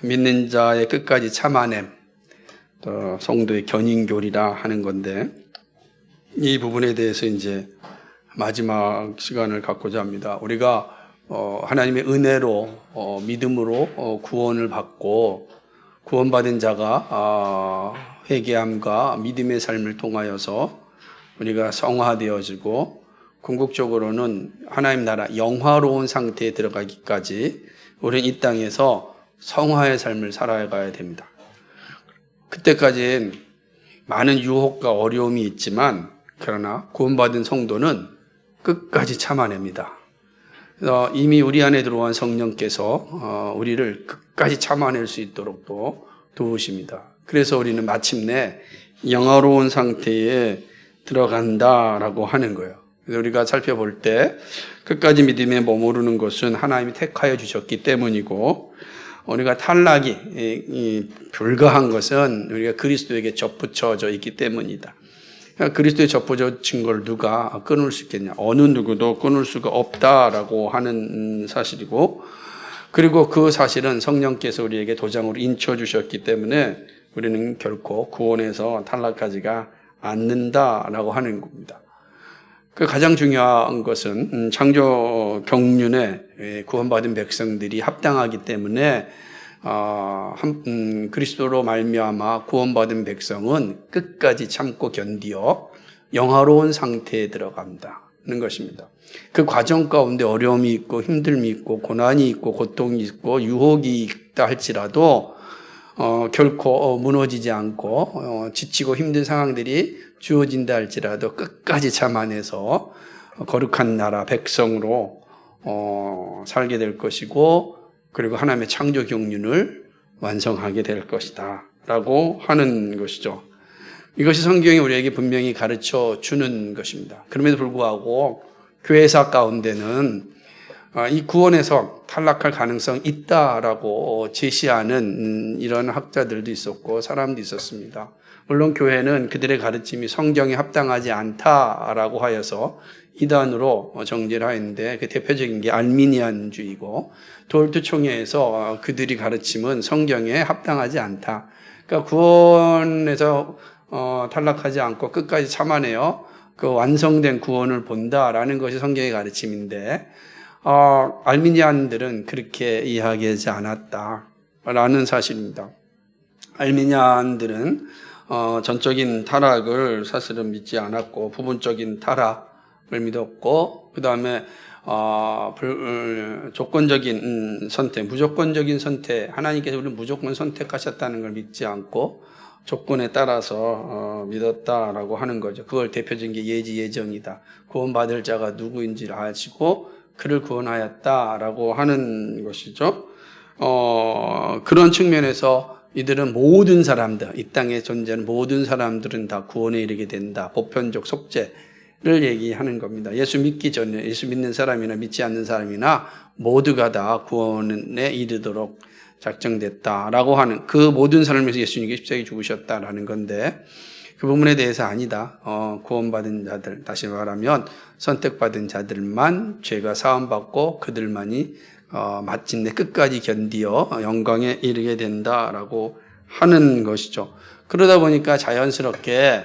믿는 자의 끝까지 참아냄, 또 성도의 견인교리라 하는 건데, 이 부분에 대해서 이제 마지막 시간을 갖고자 합니다. 우리가 하나님의 은혜로 믿음으로 구원을 받고 구원받은 자가 회개함과 믿음의 삶을 통하여서 우리가 성화되어지고 궁극적으로는 하나님 나라 영화로운 상태에 들어가기까지 우리는 이 땅에서 성화의 삶을 살아가야 됩니다. 그때까지는 많은 유혹과 어려움이 있지만 그러나 구원받은 성도는 끝까지 참아냅니다. 이미 우리 안에 들어온 성령께서 우리를 끝까지 참아낼 수 있도록 또 도우십니다. 그래서 우리는 마침내 영화로운 상태에 들어간다라고 하는 거예요. 그래서 우리가 살펴볼 때 끝까지 믿음에 머무르는 것은 하나님이 택하여 주셨기 때문이고, 우리가 탈락이 불가한 것은 우리가 그리스도에게 접붙여져 있기 때문이다. 그리스도에 접붙여진 걸 누가 끊을 수 있겠냐? 어느 누구도 끊을 수가 없다라고 하는 사실이고, 그리고 그 사실은 성령께서 우리에게 도장으로 인쳐 주셨기 때문에 우리는 결코 구원에서 탈락하지가 않는다라고 하는 겁니다. 그 가장 중요한 것은 창조 경륜에 구원받은 백성들이 합당하기 때문에 그리스도로 말미암아 구원받은 백성은 끝까지 참고 견디어 영화로운 상태에 들어간다는 것입니다. 그 과정 가운데 어려움이 있고 힘듦이 있고 고난이 있고 고통이 있고 유혹이 있다 할지라도 결코 무너지지 않고 지치고 힘든 상황들이 주어진다 할지라도 끝까지 참아내서 거룩한 나라 백성으로 살게 될 것이고, 그리고 하나님의 창조 경륜을 완성하게 될 것이다 라고 하는 것이죠. 이것이 성경이 우리에게 분명히 가르쳐 주는 것입니다. 그럼에도 불구하고 교회사 가운데는 이 구원에서 탈락할 가능성이 있다라고 제시하는 이런 학자들도 있었고 사람도 있었습니다. 물론 교회는 그들의 가르침이 성경에 합당하지 않다라고 하여서 이단으로 정죄를 하였는데, 그 대표적인 게 알미니안주의고, 도르트총회에서 그들이 가르침은 성경에 합당하지 않다. 그러니까 구원에서 탈락하지 않고 끝까지 참아내어 그 완성된 구원을 본다라는 것이 성경의 가르침인데, 알미니안들은 그렇게 이야기하지 않았다라는 사실입니다. 알미니안들은 전적인 타락을 사실은 믿지 않았고 부분적인 타락을 믿었고, 그 다음에 조건적인 선택, 무조건적인 선택, 하나님께서 우리를 무조건 선택하셨다는 걸 믿지 않고 조건에 따라서 믿었다라고 하는 거죠. 그걸 대표적인 게 예지예정이다. 구원받을 자가 누구인지를 아시고 그를 구원하였다라고 하는 것이죠. 그런 측면에서 이들은 모든 사람들, 이 땅에 존재하는 모든 사람들은 다 구원에 이르게 된다. 보편적 속죄를 얘기하는 겁니다. 예수 믿기 전에, 예수 믿는 사람이나 믿지 않는 사람이나 모두가 다 구원에 이르도록 작정됐다라고 하는, 그 모든 사람을 위해서 예수님이 십자가에 죽으셨다라는 건데, 그 부분에 대해서 아니다. 구원받은 자들, 다시 말하면 선택받은 자들만 죄가 사함받고 그들만이 마침내 끝까지 견디어 영광에 이르게 된다라고 하는 것이죠. 그러다 보니까 자연스럽게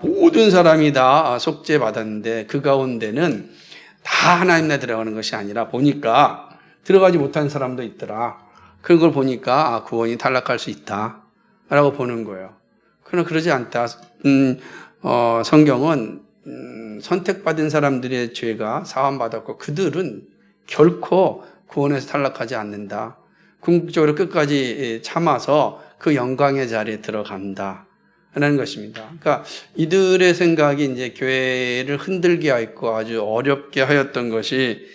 모든 사람이 다 속죄받았는데 그 가운데는 다 하나님 나라에 들어가는 것이 아니라 보니까 들어가지 못한 사람도 있더라. 그걸 보니까 구원이 탈락할 수 있다라고 보는 거예요. 그러나 그러지 않다. 성경은 선택받은 사람들의 죄가 사함받았고 그들은 결코 구원에서 탈락하지 않는다. 궁극적으로 끝까지 참아서 그 영광의 자리에 들어간다. 라는 것입니다. 그러니까 이들의 생각이 이제 교회를 흔들게 하였고 아주 어렵게 하였던 것이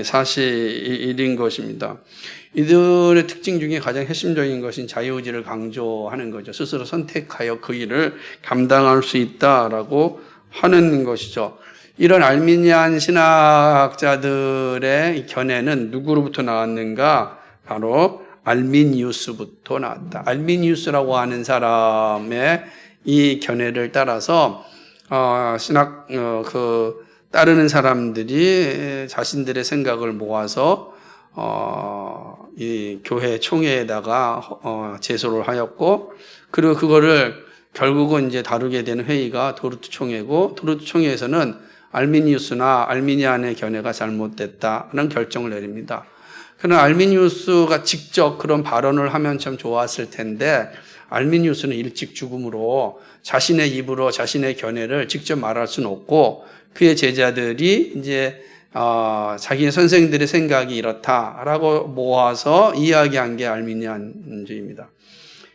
사실인 것입니다. 이들의 특징 중에 가장 핵심적인 것은 자유의지를 강조하는 거죠. 스스로 선택하여 그 일을 감당할 수 있다라고 하는 것이죠. 이런 알미니안 신학자들의 견해는 누구로부터 나왔는가? 바로 알미니우스부터 나왔다. 알미니우스라고 하는 사람의 이 견해를 따라서 따르는 사람들이 자신들의 생각을 모아서 이 교회 총회에다가 제소를 하였고, 그리고 그거를 결국은 이제 다루게 되는 회의가 도르트 총회고, 도르트 총회에서는 알미니우스나 알미니안의 견해가 잘못됐다는 결정을 내립니다. 그러나 알미니우스가 직접 그런 발언을 하면 참 좋았을 텐데, 알미니우스는 일찍 죽음으로 자신의 입으로 자신의 견해를 직접 말할 수는 없고, 그의 제자들이 이제 자기 선생들의 생각이 이렇다라고 모아서 이야기한 게 알미니안주의입니다.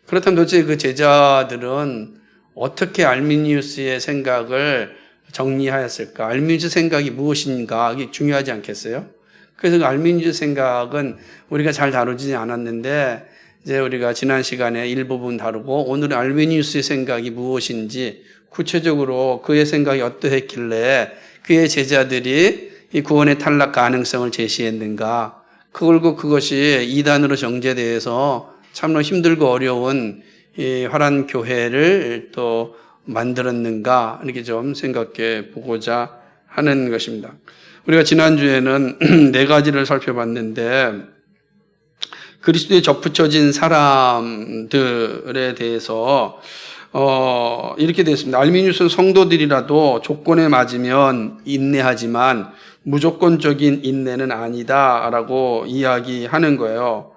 그렇다면 도대체 그 제자들은 어떻게 알미니우스의 생각을 정리하였을까? 알미니우스 생각이 무엇인가? 이게 중요하지 않겠어요? 그래서 그 알미니우스 생각은 우리가 잘 다루지 않았는데, 이제 우리가 지난 시간에 일부분 다루고, 오늘은 알미니우스의 생각이 무엇인지, 구체적으로 그의 생각이 어떠했길래 그의 제자들이 이 구원의 탈락 가능성을 제시했는가, 그것이 이단으로 정제되어서 참으로 힘들고 어려운 이 화란 교회를 또 만들었는가, 이렇게 좀 생각해 보고자 하는 것입니다. 우리가 지난주에는 네 가지를 살펴봤는데, 그리스도에 접붙여진 사람들에 대해서 이렇게 되었습니다. 알미니우스는 성도들이라도 조건에 맞으면 인내하지만 무조건적인 인내는 아니다라고 이야기하는 거예요.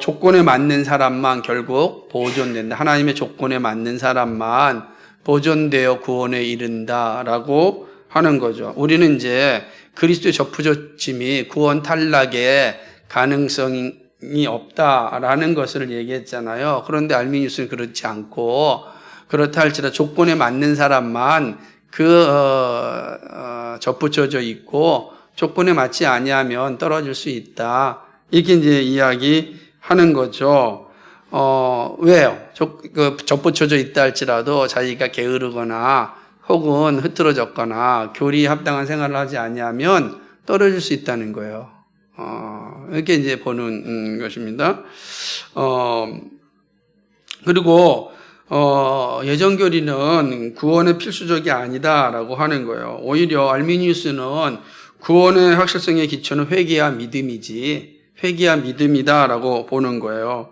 조건에 맞는 사람만 결국 보존된다. 하나님의 조건에 맞는 사람만 보존되어 구원에 이른다라고 하는 거죠. 우리는 이제 그리스도의 접붙여짐이 구원 탈락의 가능성이 없다라는 것을 얘기했잖아요. 그런데 알미니우스는 그렇지 않고, 그렇다 할지라도 조건에 맞는 사람만 접붙여져 있고, 조건에 맞지 아니하면 떨어질 수 있다. 이렇게 이제 이야기하는 거죠. 왜요? 접붙여져 있다 할지라도 자기가 게으르거나 혹은 흐트러졌거나 교리에 합당한 생활을 하지 아니하면 떨어질 수 있다는 거예요. 이렇게 이제 보는 것입니다. 그리고 예정교리는 구원의 필수적이 아니다라고 하는 거예요. 오히려 알미니우스는 구원의 확실성의 기초는 회개와 믿음이지, 회개와 믿음이다라고 보는 거예요.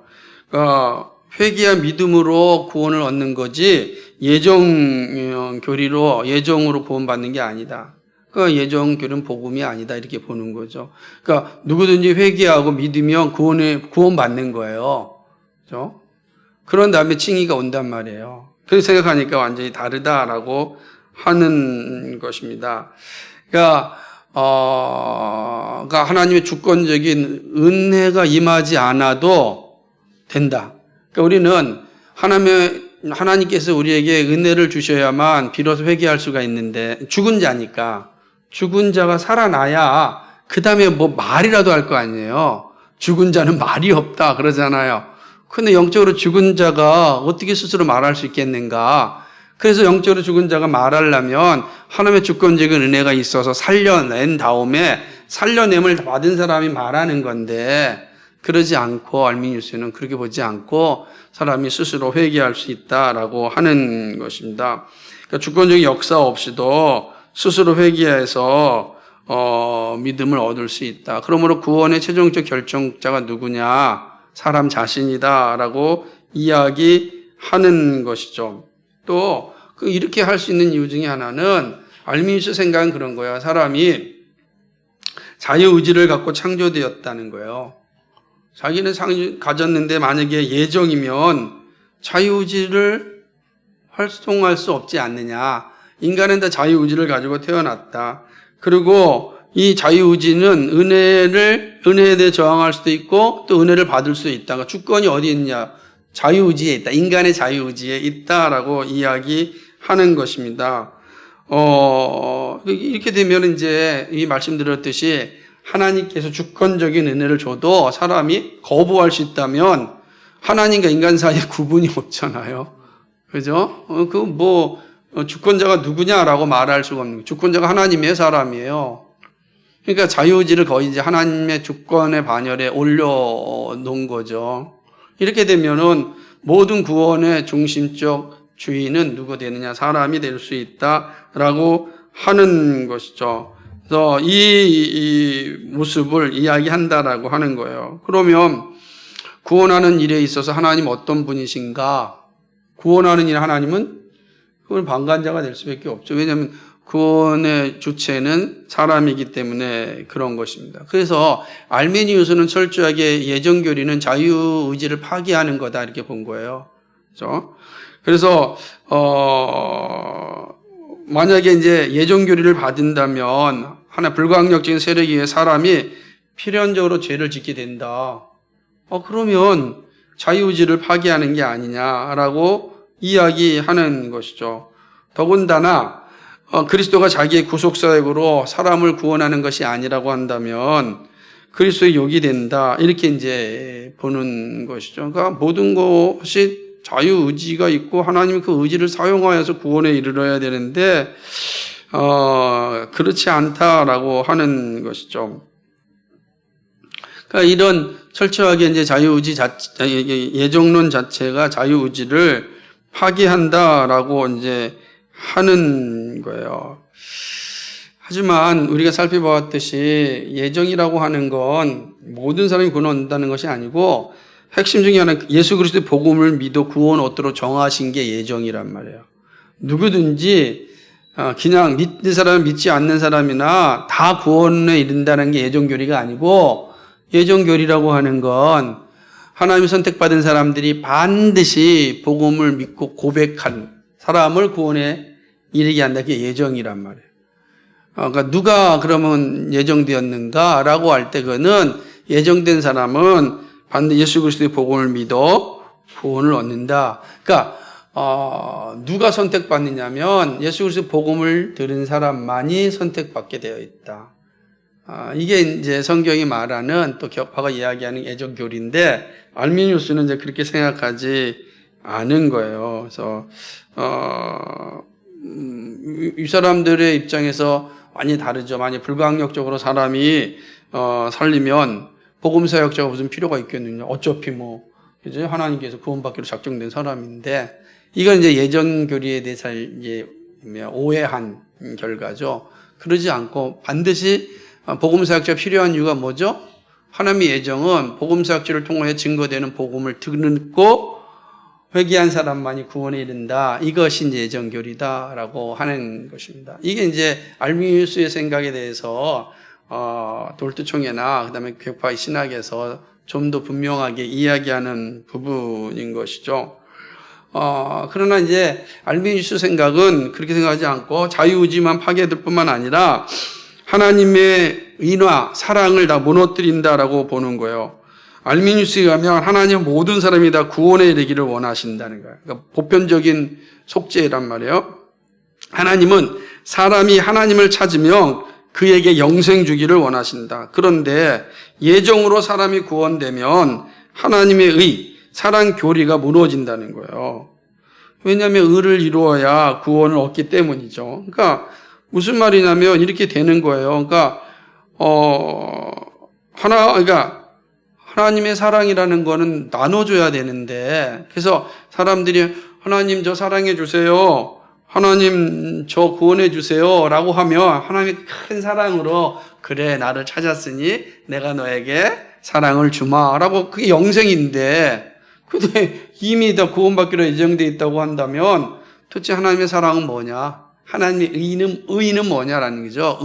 그러니까 회개와 믿음으로 구원을 얻는 거지 예정교리로 예정으로 구원받는 게 아니다. 그러니까 예정교리는 복음이 아니다, 이렇게 보는 거죠. 그러니까 누구든지 회개하고 믿으면 구원받는 거예요. 그렇죠? 그런 다음에 칭의가 온단 말이에요. 그렇게 생각하니까 완전히 다르다라고 하는 것입니다. 그러니까 하나님의 주권적인 은혜가 임하지 않아도 된다. 그러니까 우리는 하나님께서 우리에게 은혜를 주셔야만 비로소 회개할 수가 있는데, 죽은 자니까, 죽은 자가 살아나야 그 다음에 뭐 말이라도 할 거 아니에요. 죽은 자는 말이 없다 그러잖아요. 근데 영적으로 죽은 자가 어떻게 스스로 말할 수 있겠는가? 그래서 영적으로 죽은 자가 말하려면 하나님의 주권적인 은혜가 있어서 살려낸 다음에 살려냄을 받은 사람이 말하는 건데, 그러지 않고 알미니우스는 그렇게 보지 않고 사람이 스스로 회개할 수 있다라고 하는 것입니다. 그러니까 주권적인 역사 없이도 스스로 회개해서 믿음을 얻을 수 있다. 그러므로 구원의 최종적 결정자가 누구냐? 사람 자신이다라고 이야기하는 것이죠. 또 이렇게 할 수 있는 이유 중에 하나는, 알미니우스 생각은 그런 거야. 사람이 자유의지를 갖고 창조되었다는 거예요. 자기는 가졌는데 만약에 예정이면 자유의지를 활동할 수 없지 않느냐. 인간은 다 자유의지를 가지고 태어났다. 그리고 이 자유의지는 은혜에 대해 저항할 수도 있고 또 은혜를 받을 수 있다. 주권이 어디 있냐? 자유의지에 있다. 인간의 자유의지에 있다라고 이야기하는 것입니다. 이렇게 되면 이제 이 말씀드렸듯이 하나님께서 주권적인 은혜를 줘도 사람이 거부할 수 있다면 하나님과 인간 사이에 구분이 없잖아요. 그죠? 주권자가 누구냐라고 말할 수가 없는 거예요. 주권자가 하나님이에요, 사람이에요. 그러니까 자유의지를 거의 이제 하나님의 주권의 반열에 올려놓은 거죠. 이렇게 되면은 모든 구원의 중심적 주인은 누구 되느냐? 사람이 될 수 있다라고 하는 것이죠. 그래서 이 모습을 이야기한다라고 하는 거예요. 그러면 구원하는 일에 있어서 하나님 어떤 분이신가? 구원하는 일 하나님은 그건 방관자가 될 수밖에 없죠. 왜냐하면 구원의 주체는 사람이기 때문에 그런 것입니다. 그래서 알메니우스는 철저하게 예정교리는 자유의지를 파괴하는 거다 이렇게 본 거예요. 그렇죠? 그래서 만약에 이제 예정교리를 받은다면 하나 불가항력적인 세력에 의해 사람이 필연적으로 죄를 짓게 된다. 그러면 자유의지를 파괴하는 게 아니냐라고 이야기하는 것이죠. 더군다나 그리스도가 자기의 구속사역으로 사람을 구원하는 것이 아니라고 한다면 그리스도의 욕이 된다. 이렇게 이제 보는 것이죠. 그러니까 모든 것이 자유의지가 있고 하나님이 그 의지를 사용하여서 구원에 이르러야 되는데 그렇지 않다라고 하는 것이죠. 그러니까 이런 철저하게 이제 자유의지 예정론 자체가 자유의지를 파괴한다라고 이제 하는 거예요. 하지만 우리가 살펴보았듯이 예정이라고 하는 건 모든 사람이 구원 얻는다는 것이 아니고 핵심 중에 하나 예수 그리스도의 복음을 믿어 구원 얻도록 정하신 게 예정이란 말이에요. 누구든지 그냥 믿는 사람 믿지 않는 사람이나 다 구원에 이른다는 게 예정교리가 아니고 예정교리라고 하는 건 하나님이 선택받은 사람들이 반드시 복음을 믿고 고백한 사람을 구원에 이르게 한다. 그게 예정이란 말이에요. 그러니까 누가 그러면 예정되었는가라고 할 때 그거는 예정된 사람은 반드시 예수 그리스도의 복음을 믿어 구원을 얻는다. 그러니까 누가 선택받느냐면 예수 그리스도의 복음을 들은 사람만이 선택받게 되어 있다. 이게 이제 성경이 말하는 또 격파가 이야기하는 예정교리인데 알미니우스는 이제 그렇게 생각하지 않은 거예요. 그래서 이 사람들의 입장에서 많이 다르죠. 만약 불가항력적으로 사람이 살리면 복음 사역자가 무슨 필요가 있겠느냐. 어차피 그죠? 하나님께서 구원받기로 작정된 사람인데 이건 이제 예정교리에 대해서 이제 오해한 결과죠. 그러지 않고 반드시 복음 사역자가 필요한 이유가 뭐죠? 하나님의 예정은 복음 사역자를 통해 증거되는 복음을 듣고 회개한 사람만이 구원에 이른다. 이것이 이제 예정교리다라고 하는 것입니다. 이게 이제 알미니우스의 생각에 대해서 돌투총회나 그다음에 격파의 신학에서 좀 더 분명하게 이야기하는 부분인 것이죠. 그러나 이제 알미니우스 생각은 그렇게 생각하지 않고 자유의지만 파괴될 뿐만 아니라 하나님의 인화, 사랑을 다 무너뜨린다라고 보는 거예요. 알미니우스에 가면 하나님 모든 사람이 다 구원에 이르기를 원하신다는 거예요. 그러니까 보편적인 속죄란 말이에요. 하나님은 사람이 하나님을 찾으면 그에게 영생 주기를 원하신다. 그런데 예정으로 사람이 구원되면 하나님의 의, 사랑 교리가 무너진다는 거예요. 왜냐하면 의를 이루어야 구원을 얻기 때문이죠. 그러니까 무슨 말이냐면 이렇게 되는 거예요. 그러니까 하나님의 사랑이라는 거는 나눠줘야 되는데, 그래서 사람들이 하나님 저 사랑해 주세요. 하나님 저 구원해 주세요. 라고 하면 하나님이 큰 사랑으로 그래 나를 찾았으니 내가 너에게 사랑을 주마. 라고 그게 영생인데, 근데 이미 다 구원받기로 예정되어 있다고 한다면 도대체 하나님의 사랑은 뭐냐? 하나님의 의는 뭐냐라는 거죠.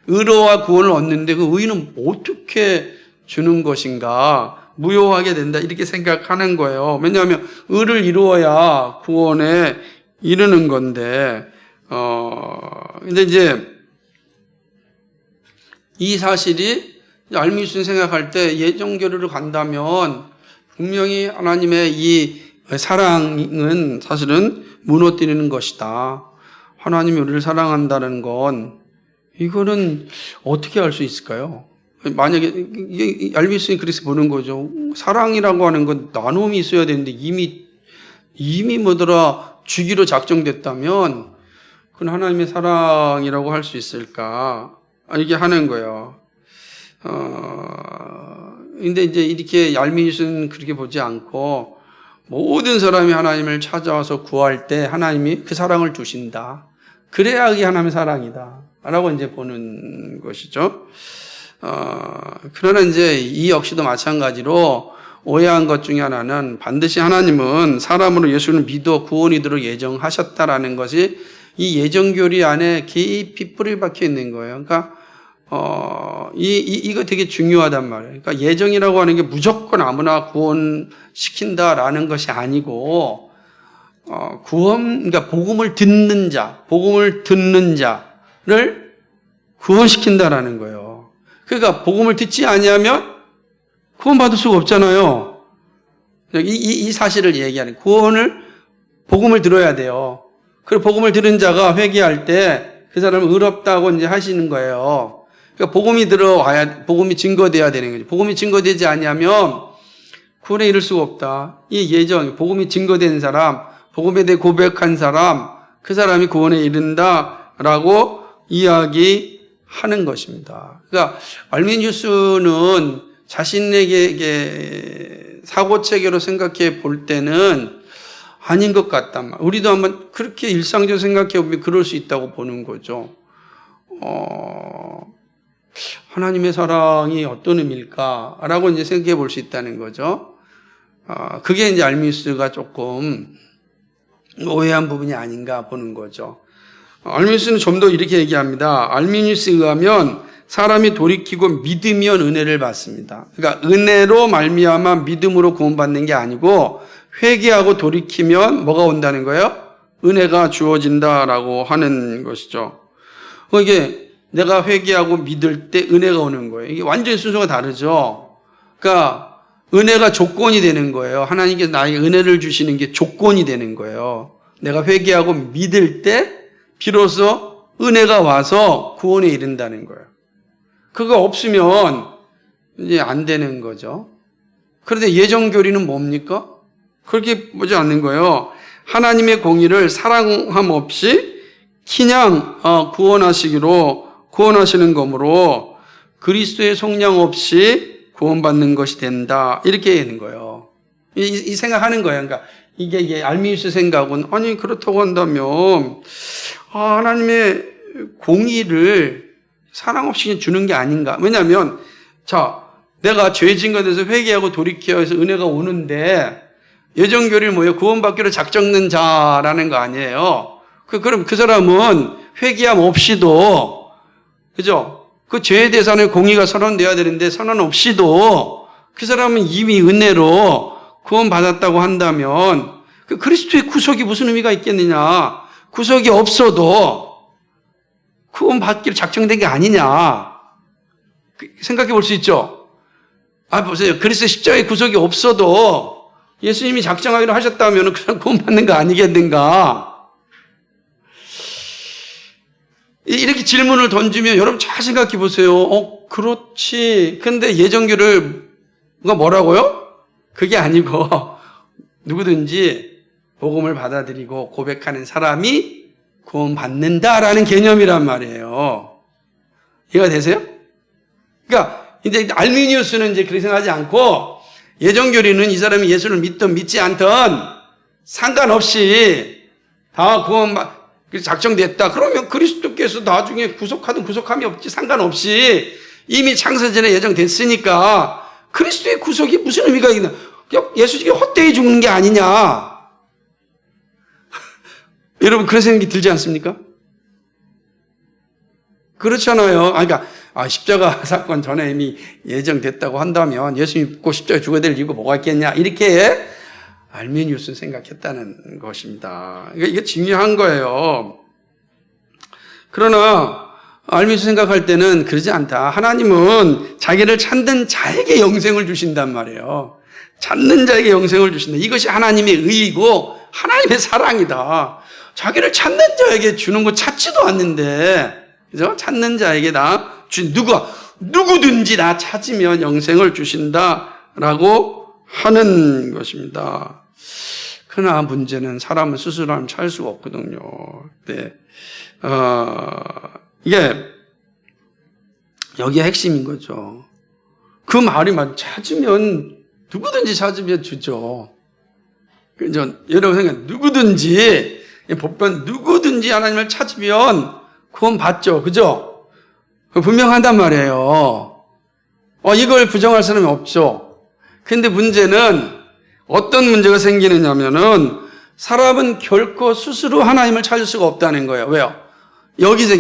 의로와 구원을 얻는데 그 의는 어떻게 주는 것인가? 무효하게 된다. 이렇게 생각하는 거예요. 왜냐하면 의를 이루어야 구원에 이르는 건데, 근데 이제 이 사실이 알미니우스는 생각할 때 예정교리를 간다면 분명히 하나님의 이 사랑은 사실은 무너뜨리는 것이다. 하나님이 우리를 사랑한다는 건 이거는 어떻게 알 수 있을까요? 만약에 알미니우스는 그렇게 보는 거죠. 사랑이라고 하는 건 나눔이 있어야 되는데 이미 주기로 작정됐다면 그건 하나님의 사랑이라고 할 수 있을까? 이렇게 하는 거예요. 근데 이제 이렇게 알미니우스는 그렇게 보지 않고 모든 사람이 하나님을 찾아와서 구할 때 하나님이 그 사랑을 주신다. 그래야 그게 하나님의 사랑이다. 라고 이제 보는 것이죠. 그러나 이제 이 역시도 마찬가지로 오해한 것 중에 하나는 반드시 하나님은 사람으로 예수를 믿어 구원이 되도록 예정하셨다라는 것이 이 예정교리 안에 깊이 뿌리 박혀 있는 거예요. 그러니까 이거 되게 중요하단 말이에요. 그러니까 예정이라고 하는 게 무조건 아무나 구원시킨다라는 것이 아니고, 그러니까 복음을 듣는 자를 구원시킨다라는 거예요. 그러니까 복음을 듣지 아니하면 구원받을 수가 없잖아요. 이 사실을 얘기하는, 복음을 들어야 돼요. 그리고 복음을 들은 자가 회개할 때 그 사람은 의롭다고 이제 하시는 거예요. 그러니까 복음이 증거돼야 되는 거죠. 복음이 증거되지 않으면 구원에 이를 수가 없다. 이 예정, 복음이 증거된 사람, 복음에 대해 고백한 사람, 그 사람이 구원에 이른다라고 이야기하는 것입니다. 그러니까 알미니우스는 자신에게 사고체계로 생각해 볼 때는 아닌 것 같단 말이에요. 우리도 한번 그렇게 일상적으로 생각해 보면 그럴 수 있다고 보는 거죠. 하나님의 사랑이 어떤 의미일까라고 이제 생각해 볼 수 있다는 거죠. 그게 이제 알미니우스가 조금 오해한 부분이 아닌가 보는 거죠. 알미니우스는 좀 더 이렇게 얘기합니다. 알미니우스에 의하면 사람이 돌이키고 믿으면 은혜를 받습니다. 그러니까 은혜로 말미암아 믿음으로 구원받는 게 아니고 회개하고 돌이키면 뭐가 온다는 거예요? 은혜가 주어진다라고 하는 것이죠. 이게 내가 회개하고 믿을 때 은혜가 오는 거예요. 이게 완전히 순서가 다르죠. 그러니까 은혜가 조건이 되는 거예요. 하나님께서 나에게 은혜를 주시는 게 조건이 되는 거예요. 내가 회개하고 믿을 때 비로소 은혜가 와서 구원에 이른다는 거예요. 그거 없으면 이제 안 되는 거죠. 그런데 예정교리는 뭡니까? 그렇게 보지 않는 거예요. 하나님의 공의를 사랑함 없이 그냥 구원하시는 거므로 그리스도의 속량 없이 구원받는 것이 된다. 이렇게 하는 거예요. 이 생각하는 거예요. 그러니까 이게 알미니우스 생각은 아니 그렇다고 한다면 하나님의 공의를 사랑 없이 주는 게 아닌가. 왜냐하면 내가 죄진 것에 대해서 회개하고 돌이켜서 은혜가 오는데 예정교리는 뭐예요? 구원받기로 작정된 자라는 거 아니에요. 그럼 그 사람은 회개함 없이도, 그죠? 그 죄에 대해서는 공의가 선언돼야 되는데 선언 없이도 그 사람은 이미 은혜로 구원받았다고 한다면 그 그리스도의 구속이 무슨 의미가 있겠느냐? 구속이 없어도 구원받기로 작정된 게 아니냐? 생각해 볼 수 있죠? 보세요. 그리스도 십자가의 구속이 없어도 예수님이 작정하기로 하셨다면 그냥 구원받는 거 아니겠는가? 이렇게 질문을 던지면 여러분 잘 생각해 보세요. 그렇지. 근데 예정교리가 뭐라고요? 그게 아니고 누구든지 복음을 받아들이고 고백하는 사람이 구원받는다라는 개념이란 말이에요. 이해가 되세요? 그러니까 이제 알미니우스는 이제 그렇게 생각하지 않고 예정교리는 이 사람이 예수를 믿든 믿지 않든 상관없이 다 작정됐다. 그러면 그리스도께서 나중에 구속하든 구속함이 없지 상관없이 이미 창세전에 예정됐으니까 그리스도의 구속이 무슨 의미가 있나? 예수님이 헛되이 죽는 게 아니냐? 여러분 그런 생각이 들지 않습니까? 그렇잖아요. 그러니까 십자가 사건 전에 이미 예정됐다고 한다면 예수님 믿고 십자가에 죽어야 될 이유가 뭐가 있겠냐? 이렇게 알미니우스는 생각했다는 것입니다. 이게 중요한 거예요. 그러나 알미니우스 생각할 때는 그러지 않다. 하나님은 자기를 찾는 자에게 영생을 주신단 말이에요. 찾는 자에게 영생을 주신다. 이것이 하나님의 의이고 하나님의 사랑이다. 자기를 찾는 자에게 주는 거 찾지도 않는데, 그죠? 찾는 자에게 누구든지 나 찾으면 영생을 주신다라고 하는 것입니다. 그러나 문제는 사람은 스스로 하면 찾을 수가 없거든요. 네. 이게 여기에 핵심인 거죠. 그 말이 찾으면 누구든지 찾으면 주죠. 그죠? 여러분 생각 누구든지 하나님을 찾으면 구원받죠. 그죠? 분명하단 말이에요. 이걸 부정할 사람이 없죠. 근데 문제는 어떤 문제가 생기느냐면은 사람은 결코 스스로 하나님을 찾을 수가 없다는 거예요. 왜요? 여기서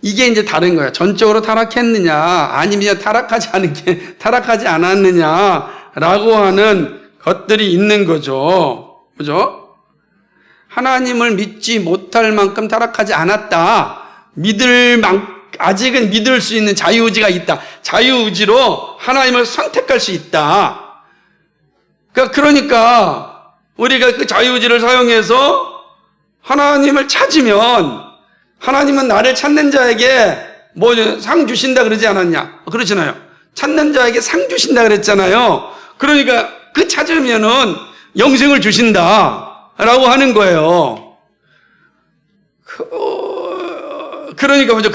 이게 이제 다른 거예요. 전적으로 타락했느냐, 아니면 타락하지 않았느냐라고 하는 것들이 있는 거죠. 그죠? 하나님을 믿지 못할 만큼 타락하지 않았다. 아직은 믿을 수 있는 자유의지가 있다. 자유의지로 하나님을 선택할 수 있다. 그러니까 우리가 그 자유의지를 사용해서 하나님을 찾으면 하나님은 나를 찾는 자에게 상 주신다 그러지 않았냐? 그렇잖아요. 찾는 자에게 상 주신다 그랬잖아요. 그러니까 그 찾으면은 영생을 주신다라고 하는 거예요. 그러니까 먼저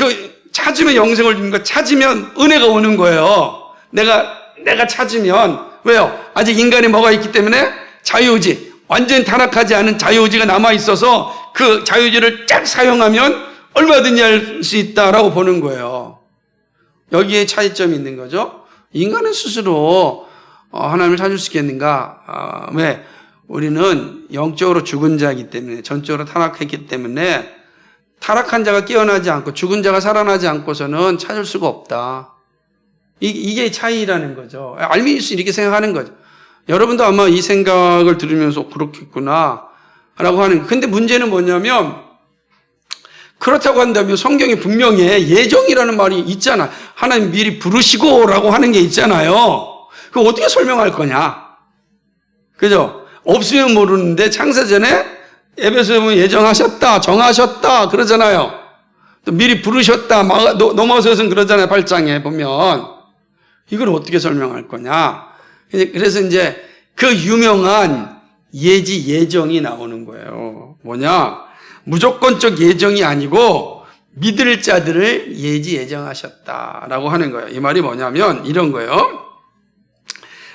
찾으면 영생을 주는 거, 찾으면 은혜가 오는 거예요. 내가 찾으면 왜요? 아직 인간이 뭐가 있기 때문에 자유의지, 완전히 타락하지 않은 자유의지가 남아 있어서 그 자유의지를 쫙 사용하면 얼마든지 할 수 있다라고 보는 거예요. 여기에 차이점이 있는 거죠. 인간은 스스로 하나님을 찾을 수 있겠는가? 왜? 우리는 영적으로 죽은 자이기 때문에, 전적으로 타락했기 때문에 타락한 자가 깨어나지 않고 죽은 자가 살아나지 않고서는 찾을 수가 없다. 이게 차이라는 거죠. 알미니우스 이렇게 생각하는 거죠. 여러분도 아마 이 생각을 들으면서 그렇겠구나 라고 하는. 근데 문제는 뭐냐면, 그렇다고 한다면 성경에 분명히 예정이라는 말이 있잖아. 하나님 미리 부르시고 라고 하는 게 있잖아요. 그거 어떻게 설명할 거냐? 그죠? 없으면 모르는데 창세전에 에베소에 보면 예정하셨다, 정하셨다 그러잖아요. 또 미리 부르셨다, 넘어서서는 그러잖아요. 8장에 보면. 이걸 어떻게 설명할 거냐? 그래서 이제 그 유명한 예정이 나오는 거예요. 뭐냐? 무조건적 예정이 아니고 믿을 자들을 예정하셨다라고 하는 거예요. 이 말이 뭐냐면 이런 거예요.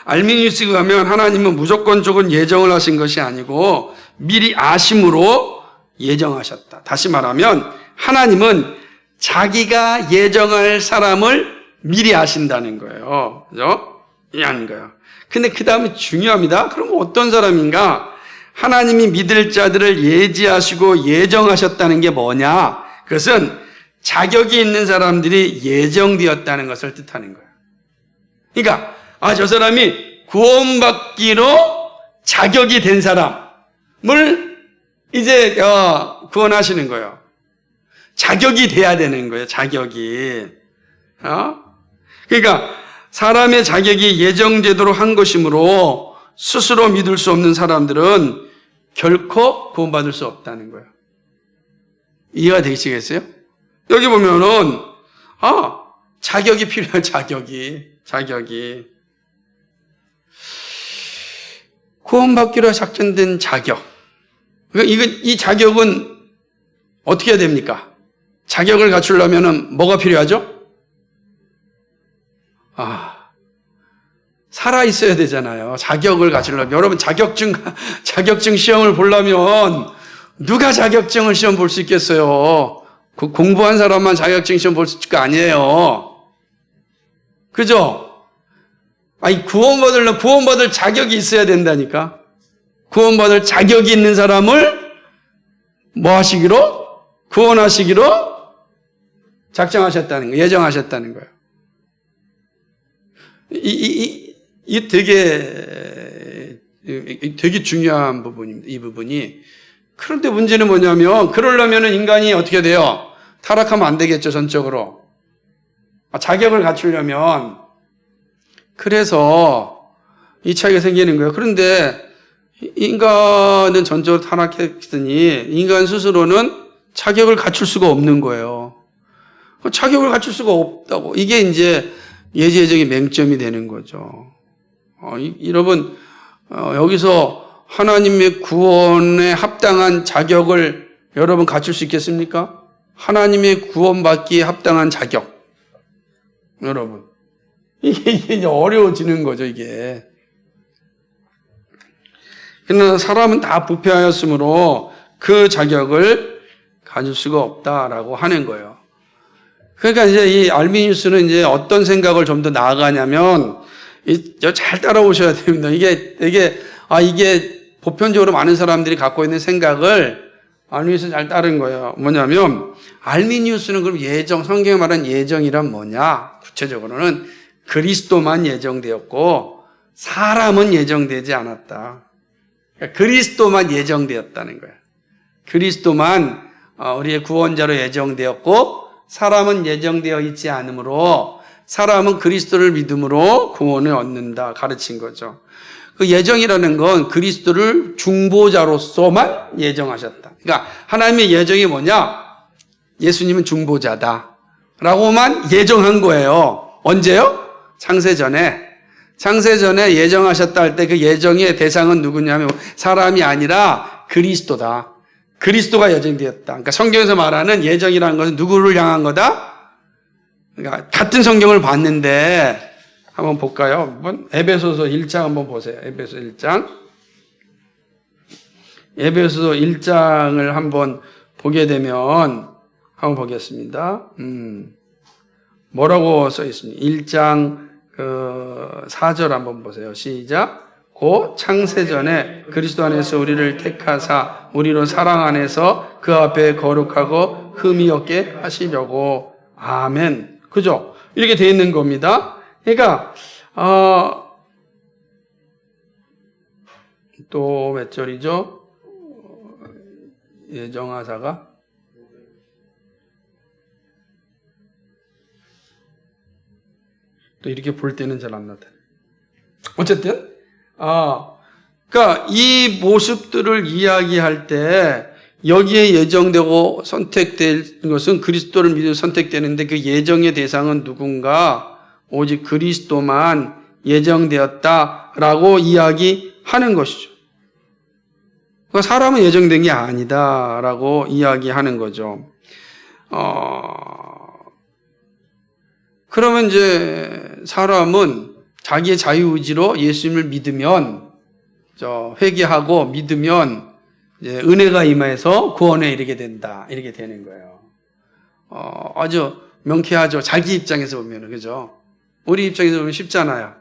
알미니우스에 가면 하나님은 무조건적인 예정을 하신 것이 아니고 미리 아심으로 예정하셨다. 다시 말하면 하나님은 자기가 예정할 사람을 미리 아신다는 거예요. 그죠? 이게 아닌 거예요. 근데 그 다음에 중요합니다. 그럼 어떤 사람인가? 하나님이 믿을 자들을 예지하시고 예정하셨다는 게 뭐냐? 그것은 자격이 있는 사람들이 예정되었다는 것을 뜻하는 거예요. 그러니까 저 사람이 구원받기로 자격이 된 사람을 이제 구원하시는 거예요. 자격이 돼야 되는 거예요. 자격이. 그러니까 사람의 자격이 예정되도록 한 것이므로 스스로 믿을 수 없는 사람들은 결코 구원받을 수 없다는 거예요. 이해가 되시겠어요? 여기 보면은 자격이 필요해요. 자격이 구원받기로 작정된 자격. 그러니까 이 자격은 어떻게 해야 됩니까? 자격을 갖추려면은 뭐가 필요하죠? 살아 있어야 되잖아요. 자격을 갖추려면. 여러분 자격증 시험을 보려면 누가 자격증을 시험 볼 수 있겠어요? 공부한 사람만 자격증 시험 볼 수 있을 거 아니에요. 그죠? 구원받을 자격이 있어야 된다니까. 구원받을 자격이 있는 사람을 뭐 하시기로? 구원하시기로 작정하셨다는 거예요. 예정하셨다는 거예요. 이 되게 중요한 부분입니다. 이 부분이. 그런데 문제는 뭐냐면, 그러려면 인간이 어떻게 돼요? 타락하면 안 되겠죠, 전적으로. 자격을 갖추려면. 그래서 이 차이가 생기는 거예요. 그런데 인간은 전적으로 타락했으니 인간 스스로는 자격을 갖출 수가 없는 거예요. 자격을 갖출 수가 없다고. 이게 이제 예지의 맹점이 되는 거죠. 여러분, 여기서 하나님의 구원에 합당한 자격을 여러분 갖출 수 있겠습니까? 하나님의 구원받기에 합당한 자격. 여러분. 이게 이제 어려워지는 거죠, 이게. 그러나 사람은 다 부패하였으므로 그 자격을 가질 수가 없다라고 하는 거예요. 그러니까 이제 이 알미니우스는 이제 어떤 생각을 좀 더 나아가냐면, 잘 따라오셔야 됩니다. 이게 보편적으로 많은 사람들이 갖고 있는 생각을 알미니우스는 잘 따른 거예요. 뭐냐면, 알미니우스는 그럼 성경에 말한 예정이란 뭐냐? 구체적으로는 그리스도만 예정되었고, 사람은 예정되지 않았다. 그러니까 그리스도만 예정되었다는 거예요. 그리스도만 우리의 구원자로 예정되었고, 사람은 예정되어 있지 않으므로 사람은 그리스도를 믿음으로 구원을 얻는다 가르친 거죠. 그 예정이라는 건 그리스도를 중보자로서만 예정하셨다. 그러니까 하나님의 예정이 뭐냐? 예수님은 중보자다 라고만 예정한 거예요. 언제요? 창세전에 예정하셨다 할 때 그 예정의 대상은 누구냐면 사람이 아니라 그리스도다. 그리스도가 예정되었다. 그러니까 성경에서 말하는 예정이라는 것은 누구를 향한 거다? 그러니까 같은 성경을 봤는데 한번 볼까요? 한번 에베소서 1장 한번 보세요. 에베소 1장. 에베소서 1장을 한번 보게 되면 한번 보겠습니다. 뭐라고 써 있습니까? 1장 4절 한번 보세요. 시작. 곧 창세전에 그리스도 안에서 우리를 택하사 우리로 사랑 안에서 그 앞에 거룩하고 흠이 없게 하시려고. 아멘. 그죠? 이렇게 되어 있는 겁니다. 그러니까 또 몇 절이죠? 예정하사가 또 이렇게 볼 때는 잘 안 나타나요. 어쨌든 그러니까 이 모습들을 이야기할 때 여기에 예정되고 선택될 것은 그리스도를 믿어 선택되는데 그 예정의 대상은 누군가? 오직 그리스도만 예정되었다라고 이야기하는 것이죠. 그러니까 사람은 예정된 게 아니다라고 이야기하는 거죠. 그러면 이제 사람은 자기의 자유의지로 예수님을 믿으면, 회개하고 믿으면 이제 은혜가 임하여서 구원에 이르게 된다. 이렇게 되는 거예요. 아주 명쾌하죠. 자기 입장에서 보면, 그죠? 우리 입장에서 보면 쉽잖아요.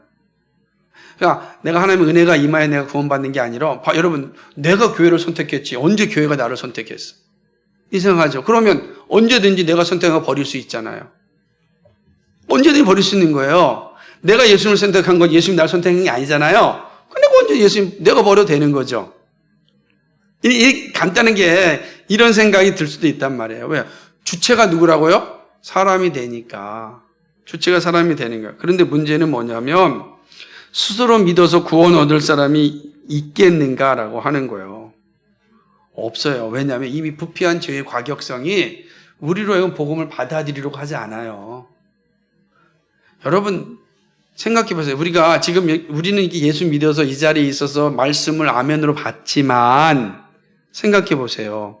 그러니까 내가 하나님의 은혜가 임하여 내가 구원받는 게 아니라, 여러분, 내가 교회를 선택했지. 언제 교회가 나를 선택했어? 이상하죠. 그러면 언제든지 내가 선택하고 버릴 수 있잖아요. 언제든지 버릴 수 있는 거예요. 내가 예수님을 선택한 건 예수님 나를 선택한 게 아니잖아요. 근데 언제 예수님 내가 버려도 되는 거죠. 이 간단한 게 이런 생각이 들 수도 있단 말이에요. 왜? 주체가 누구라고요? 사람이 되니까. 주체가 사람이 되는 거예요. 그런데 문제는 뭐냐면 스스로 믿어서 구원 얻을 사람이 있겠는가라고 하는 거예요. 없어요. 왜냐하면 이미 부패한 죄의 과격성이 우리로 하여금 복음을 받아들이려고 하지 않아요. 여러분 생각해 보세요. 우리는 예수 믿어서 이 자리에 있어서 말씀을 아멘으로 받지만 생각해 보세요.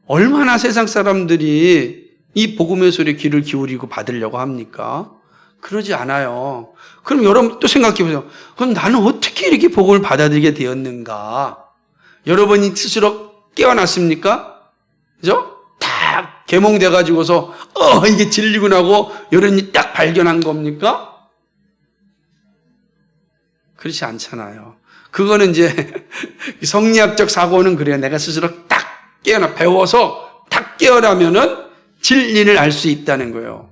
얼마나 세상 사람들이 이 복음의 소리에 귀를 기울이고 받으려고 합니까? 그러지 않아요. 그럼 여러분 또 생각해 보세요. 그럼 나는 어떻게 이렇게 복음을 받아들이게 되었는가? 여러분이 스스로 깨어났습니까? 그죠? 딱 계몽돼가지고서 이게 진리구나고 여러분이 딱 발견한 겁니까? 그렇지 않잖아요. 그거는 이제 성리학적 사고는 그래요. 내가 스스로 딱 배워서 딱 깨어나면은 진리를 알 수 있다는 거예요.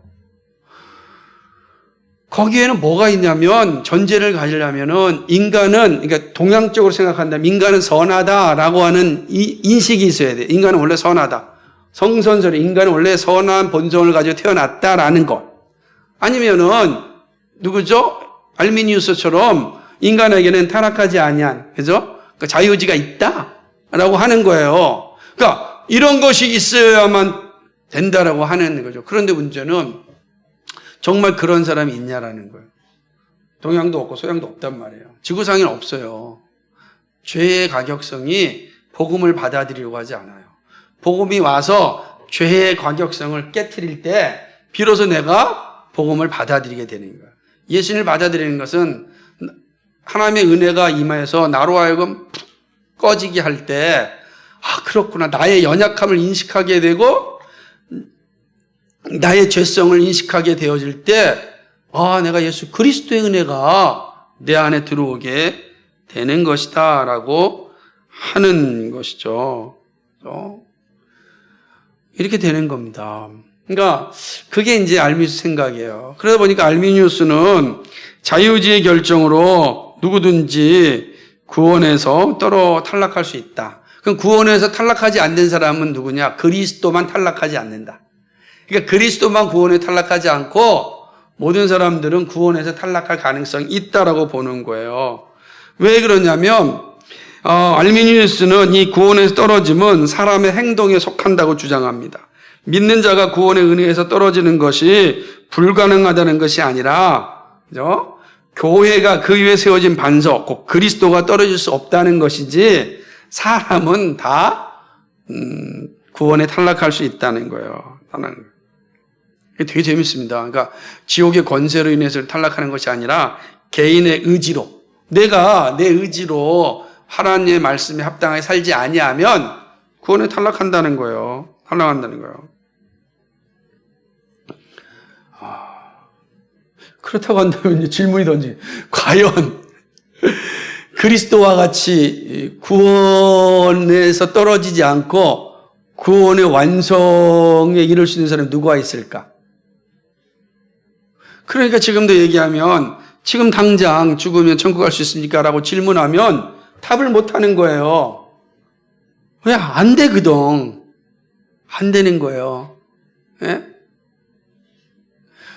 거기에는 뭐가 있냐면 전제를 가지려면은 그러니까 동양적으로 생각한다면 인간은 선하다라고 하는 이 인식이 있어야 돼요. 인간은 원래 선하다. 성선설에 인간은 원래 선한 본성을 가지고 태어났다라는 것. 아니면은 누구죠? 알미니우스처럼 인간에게는 타락하지 아니한, 그죠? 그러니까 자유의지가 있다라고 하는 거예요. 그러니까 이런 것이 있어야만 된다라고 하는 거죠. 그런데 문제는 정말 그런 사람이 있냐라는 거예요. 동양도 없고 서양도 없단 말이에요. 지구상에는 없어요. 죄의 가격성이 복음을 받아들이려고 하지 않아요. 복음이 와서 죄의 가격성을 깨트릴 때 비로소 내가 복음을 받아들이게 되는 거예요. 예수님을 받아들이는 것은 하나님의 은혜가 임하여서 나로 하여금 꺼지게 할 때 그렇구나. 나의 연약함을 인식하게 되고 나의 죄성을 인식하게 되어질 때, 내가 예수 그리스도의 은혜가 내 안에 들어오게 되는 것이다 라고 하는 것이죠. 이렇게 되는 겁니다. 그러니까 그게 이제 알미니우스 생각이에요. 그러다 보니까 알미니우스는 자유의지의 결정으로 누구든지 구원에서 탈락할 수 있다. 그럼 구원에서 탈락하지 않는 사람은 누구냐? 그리스도만 탈락하지 않는다. 그러니까 그리스도만 구원에 탈락하지 않고 모든 사람들은 구원에서 탈락할 가능성이 있다라고 보는 거예요. 왜 그러냐면 알미니우스는 이 구원에서 떨어짐은 사람의 행동에 속한다고 주장합니다. 믿는 자가 구원의 은혜에서 떨어지는 것이 불가능하다는 것이 아니라, 그죠? 교회가 그 위에 세워진 반석, 곧 그리스도가 떨어질 수 없다는 것이지 사람은 다 구원에 탈락할 수 있다는 거예요. 이게 되게 재밌습니다. 그러니까 지옥의 권세로 인해서 탈락하는 것이 아니라 개인의 의지로, 내가 내 의지로 하나님의 말씀에 합당하게 살지 아니하면 구원에 탈락한다는 거예요. 탈락한다는 거예요. 그렇다고 한다면 질문이 던지. 과연 그리스도와 같이 구원에서 떨어지지 않고 구원의 완성에 이를 수 있는 사람이 누가 있을까? 그러니까 지금도 얘기하면 지금 당장 죽으면 천국 갈 수 있습니까? 라고 질문하면 답을 못 하는 거예요. 왜? 안 되거든. 안 되는 거예요. 예?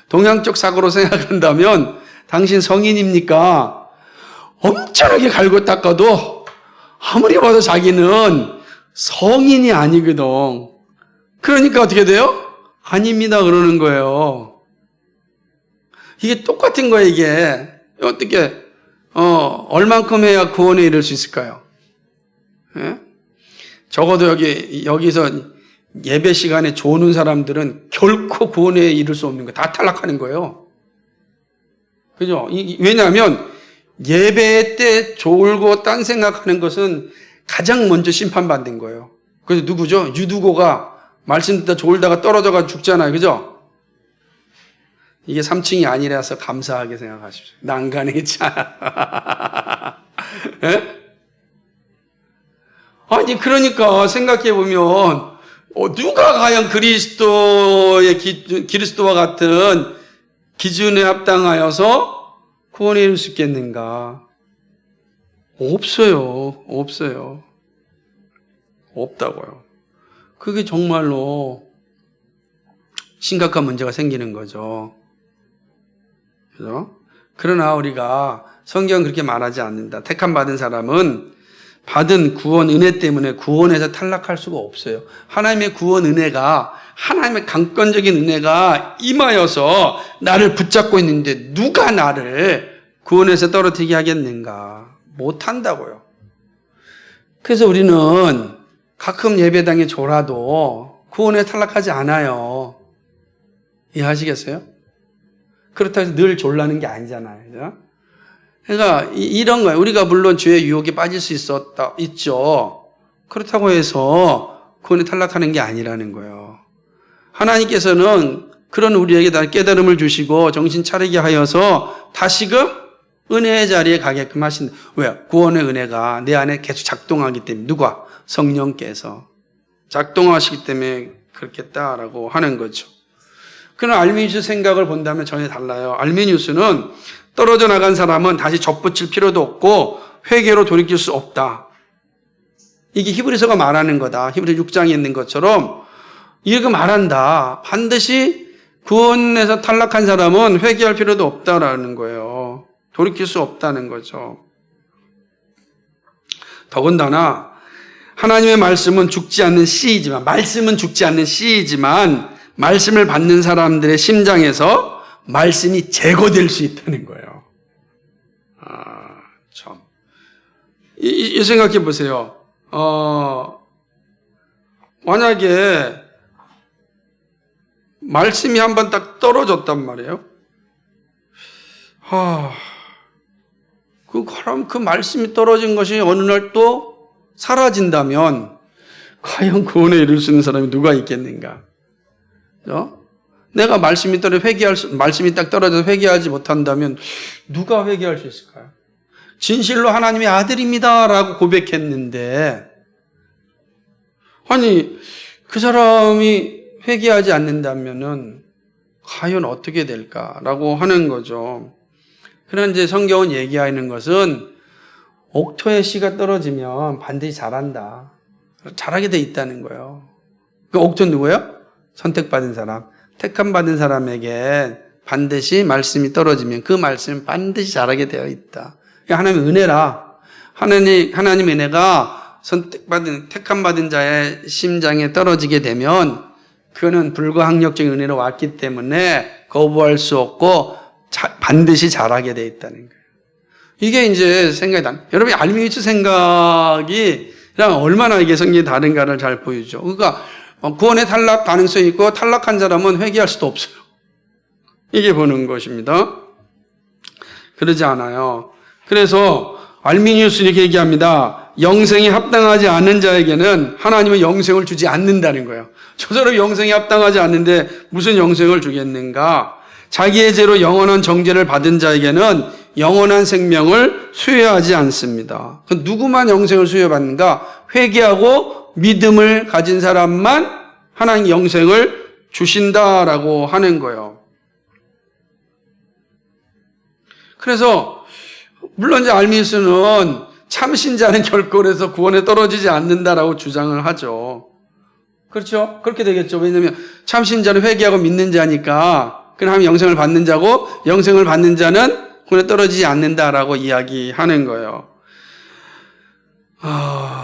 동양적 사고로 생각한다면 당신 성인입니까? 엄청나게 갈고 닦아도 아무리 봐도 자기는 성인이 아니거든. 그러니까 어떻게 돼요? 아닙니다 그러는 거예요. 이게 똑같은 거예요. 이게 어떻게 얼만큼 해야 구원에 이를 수 있을까요? 예? 적어도 여기서 예배 시간에 조는 사람들은 결코 구원에 이를 수 없는 거예요. 다 탈락하는 거예요. 그죠? 왜냐하면 예배 때 졸고 딴 생각하는 것은 가장 먼저 심판받는 거예요. 그래서 누구죠? 유두고가 말씀 듣다 졸다가 떨어져가 죽잖아요. 그죠? 이게 3층이 아니라서 감사하게 생각하십시오. 난간에 차. 예? 아니, 그러니까 생각해보면, 누가 과연 그리스도와 같은 기준에 합당하여서 구원에 이룰 수 있겠는가? 없어요. 없어요. 없다고요. 그게 정말로 심각한 문제가 생기는 거죠. 그죠? 그러나 우리가 성경은 그렇게 말하지 않는다. 택함 받은 사람은 받은 구원 은혜 때문에 구원에서 탈락할 수가 없어요. 하나님의 구원 은혜가, 하나님의 강권적인 은혜가 임하여서 나를 붙잡고 있는데 누가 나를 구원에서 떨어뜨리게 하겠는가? 못한다고요. 그래서 우리는 가끔 예배당에 졸아도 구원에 탈락하지 않아요. 이해하시겠어요? 그렇다고 해서 늘 졸라는 게 아니잖아요. 그죠? 그러니까 이런 거예요. 우리가 물론 죄의 유혹에 빠질 수 있죠. 그렇다고 해서 구원에 탈락하는 게 아니라는 거예요. 하나님께서는 그런 우리에게 다 깨달음을 주시고 정신 차리게 하여서 다시금 은혜의 자리에 가게끔 하신다. 왜? 구원의 은혜가 내 안에 계속 작동하기 때문에. 누가? 성령께서 작동하시기 때문에 그렇겠다라고 하는 거죠. 그러나 알미니우스 생각을 본다면 전혀 달라요. 알미니우스는 떨어져 나간 사람은 다시 접붙일 필요도 없고 회개로 돌이킬 수 없다. 이게 히브리서가 말하는 거다. 히브리 6장에 있는 것처럼 이렇게 말한다. 반드시 구원에서 탈락한 사람은 회개할 필요도 없다라는 거예요. 돌이킬 수 없다는 거죠. 더군다나 하나님의 말씀은 죽지 않는 씨이지만, 말씀을 받는 사람들의 심장에서 말씀이 제거될 수 있다는 거예요. 참. 이 생각해 보세요. 만약에 말씀이 한번 딱 떨어졌단 말이에요. 그럼 그 말씀이 떨어진 것이 어느 날 또 사라진다면 과연 구원에 이룰 수 있는 사람이 누가 있겠는가? 그죠? 내가 말씀이 딱 떨어져서 회개하지 못한다면 누가 회개할 수 있을까요? 진실로 하나님의 아들입니다라고 고백했는데, 아니 그 사람이 회개하지 않는다면은 과연 어떻게 될까라고 하는 거죠. 그러나 이제 성경은 얘기하는 것은 옥토에 씨가 떨어지면 반드시 자란다. 자라게 돼 있다는 거예요. 그 옥토 누구예요? 선택받은 사람. 택함 받은 사람에게 반드시 말씀이 떨어지면 그 말씀은 반드시 자라게 되어 있다. 하나님의 은혜라. 하나님 은혜가 선택받은, 택함 받은 자의 심장에 떨어지게 되면 그는 불가항력적인 은혜로 왔기 때문에 거부할 수 없고 반드시 자라게 되어 있다는 거예요. 이게 이제 생각이 나. 여러분이 알미니우스 생각이랑 얼마나 이게 성경이 다른가를 잘 보여주죠. 그러니까 구원의 탈락 가능성이 있고 탈락한 사람은 회개할 수도 없어요. 이게 보는 것입니다. 그러지 않아요. 그래서 알미니우스는 이렇게 얘기합니다. 영생이 합당하지 않는 자에게는 하나님은 영생을 주지 않는다는 거예요. 저 사람이 영생이 합당하지 않는데 무슨 영생을 주겠는가? 자기의 죄로 영원한 정죄를 받은 자에게는 영원한 생명을 수여하지 않습니다. 그 누구만 영생을 수여받는가? 회개하고 믿음을 가진 사람만 하나님 영생을 주신다라고 하는 거예요. 그래서 물론 이제 알미니우스는 참신자는 결코 그래서 구원에 떨어지지 않는다라고 주장을 하죠. 그렇죠? 그렇게 되겠죠. 왜냐하면 참신자는 회개하고 믿는 자니까 그럼 하나님 영생을 받는 자고 영생을 받는 자는 구원에 떨어지지 않는다라고 이야기하는 거예요.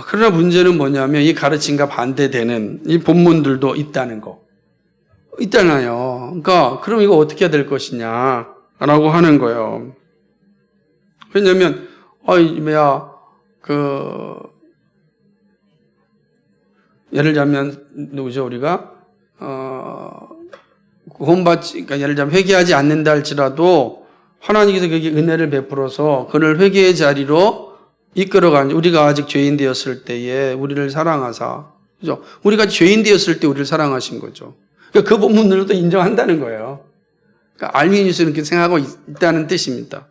그러나 문제는 뭐냐면 이 가르침과 반대되는 이 본문들도 있다는 거. 있잖아요. 그러니까 그럼 이거 어떻게 해야 될 것이냐라고 하는 거예요. 왜냐하면 예를 들자면 누구죠 우리가 그러니까 예를 들자면 회개하지 않는다 할지라도 하나님께서 그에게 은혜를 베풀어서 그를 회개의 자리로 이끌어간 우리가 아직 죄인 되었을 때에 우리를 사랑하사, 그죠? 우리가 죄인 되었을 때 우리를 사랑하신 거죠. 그러니까 그 본문들도 인정한다는 거예요. 그러니까 알미니우스는 그렇게 생각하고 있다는 뜻입니다.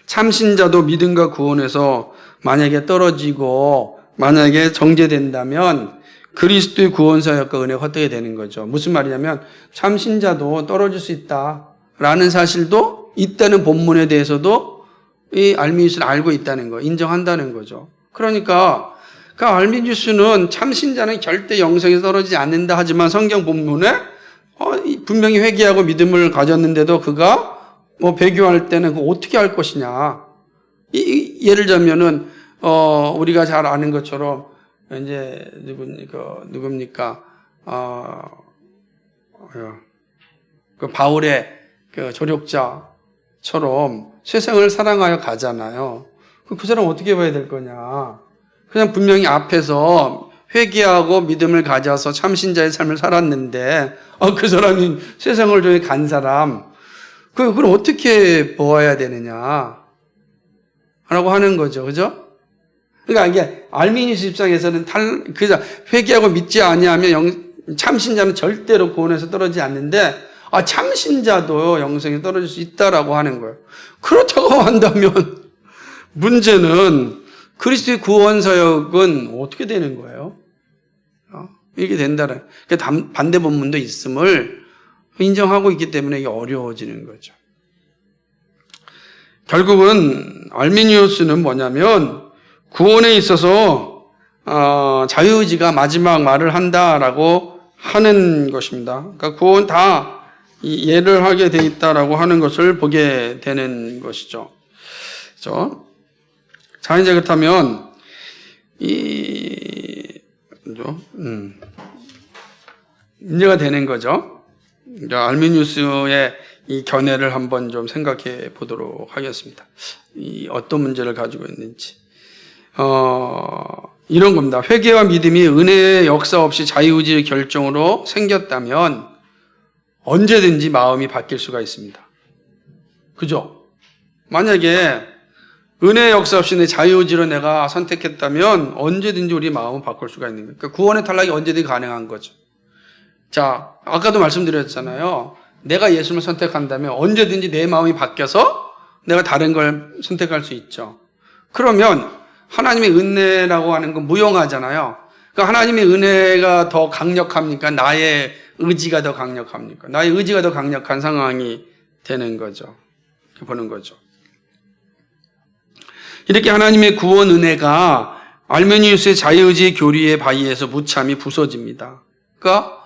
참신자도 믿음과 구원에서 만약에 떨어지고 만약에 정죄된다면 그리스도의 구원사역과 은혜가 헛되게 되는 거죠. 무슨 말이냐면 참신자도 떨어질 수 있다라는 사실도 있다는 본문에 대해서도 이 알미니우스는 알고 있다는 거, 인정한다는 거죠. 그러니까 그 알미니우스는 참신자는 절대 영생에서 떨어지지 않는다 하지만 성경 본문에 분명히 회개하고 믿음을 가졌는데도 그가 배교할 때는 그거 어떻게 할 것이냐. 예를 들자면은 우리가 잘 아는 것처럼 이제 누굽니까? 그 바울의 그 조력자처럼 세상을 사랑하여 가잖아요. 그 사람 어떻게 봐야 될 거냐? 그냥 분명히 앞에서 회개하고 믿음을 가져서 참신자의 삶을 살았는데 그 사람이 세상을 통해 간 사람 그걸 어떻게 보아야 되느냐? 라고 하는 거죠. 그죠? 그러니까 이게 알미니우스 입장에서는 회개하고 믿지 아니하면 참신자는 절대로 구원에서 떨어지지 않는데 참신자도 영생에 떨어질 수 있다라고 하는 거예요. 그렇다고 한다면 문제는 그리스도의 구원 사역은 어떻게 되는 거예요? 이게 된다는 그러니까 반대 본문도 있음을 인정하고 있기 때문에 이게 어려워지는 거죠. 결국은 알미니우스는 뭐냐면 구원에 있어서 자유의지가 마지막 말을 한다라고 하는 것입니다. 그러니까 구원 다 예를 하게 돼 있다라고 하는 것을 보게 되는 것이죠. 그렇죠? 자, 이제 그렇다면 문제가 되는 거죠. 알미니우스의 이 견해를 한번 좀 생각해 보도록 하겠습니다. 어떤 문제를 가지고 있는지. 이런 겁니다. 회개와 믿음이 은혜의 역사 없이 자유의지의 결정으로 생겼다면 언제든지 마음이 바뀔 수가 있습니다. 그죠? 만약에 은혜의 역사 없이 내 자유의지로 내가 선택했다면 언제든지 우리 마음은 바꿀 수가 있는 거예요. 그러니까 구원의 탈락이 언제든지 가능한 거죠. 자, 아까도 말씀드렸잖아요. 내가 예수님을 선택한다면 언제든지 내 마음이 바뀌어서 내가 다른 걸 선택할 수 있죠. 그러면 하나님의 은혜라고 하는 건 무용하잖아요. 그러니까 하나님의 은혜가 더 강력합니까? 나의 의지가 더 강력합니까? 나의 의지가 더 강력한 상황이 되는 거죠. 이렇게 보는 거죠. 이렇게 하나님의 구원 은혜가 알메니우스의 자유의지의 교리의 바위에서 무참히 부서집니다. 그러니까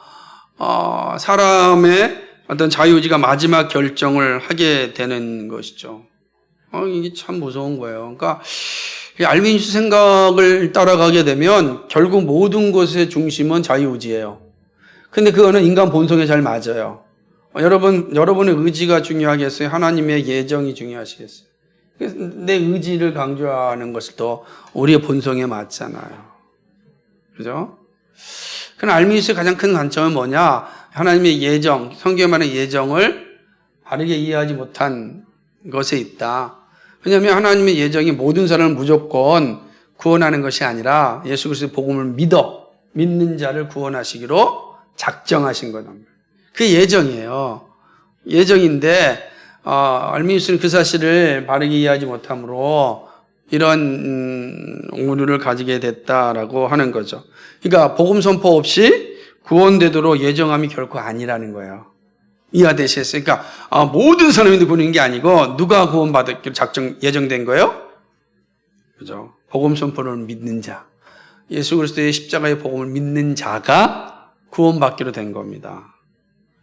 사람의 어떤 자유의지가 마지막 결정을 하게 되는 것이죠. 이게 참 무서운 거예요. 그러니까 알메니우스 생각을 따라가게 되면 결국 모든 것의 중심은 자유의지예요. 근데 그거는 인간 본성에 잘 맞아요. 여러분의 의지가 중요하겠어요? 하나님의 예정이 중요하시겠어요? 내 의지를 강조하는 것을 더 우리의 본성에 맞잖아요. 그죠? 그러나 알메니우스의 가장 큰 관점은 뭐냐? 하나님의 예정, 성경에 말하는 예정을 바르게 이해하지 못한 것에 있다. 왜냐하면 하나님의 예정이 모든 사람을 무조건 구원하는 것이 아니라 예수 그리스도의 복음을 믿는 자를 구원하시기로 작정하신 거다. 그게 예정이에요. 예정인데 알메니우스는 그 사실을 바르게 이해하지 못함으로 이런 오류를 가지게 됐다라고 하는 거죠. 그러니까 복음 선포 없이 구원되도록 예정함이 결코 아니라는 거예요. 이해되시겠어요? 그러니까 모든 사람이 구원인 게 아니고 누가 구원받기로 예정된 거예요? 그죠? 복음 선포를 믿는 자, 예수 그리스도의 십자가의 복음을 믿는 자가 구원받기로 된 겁니다.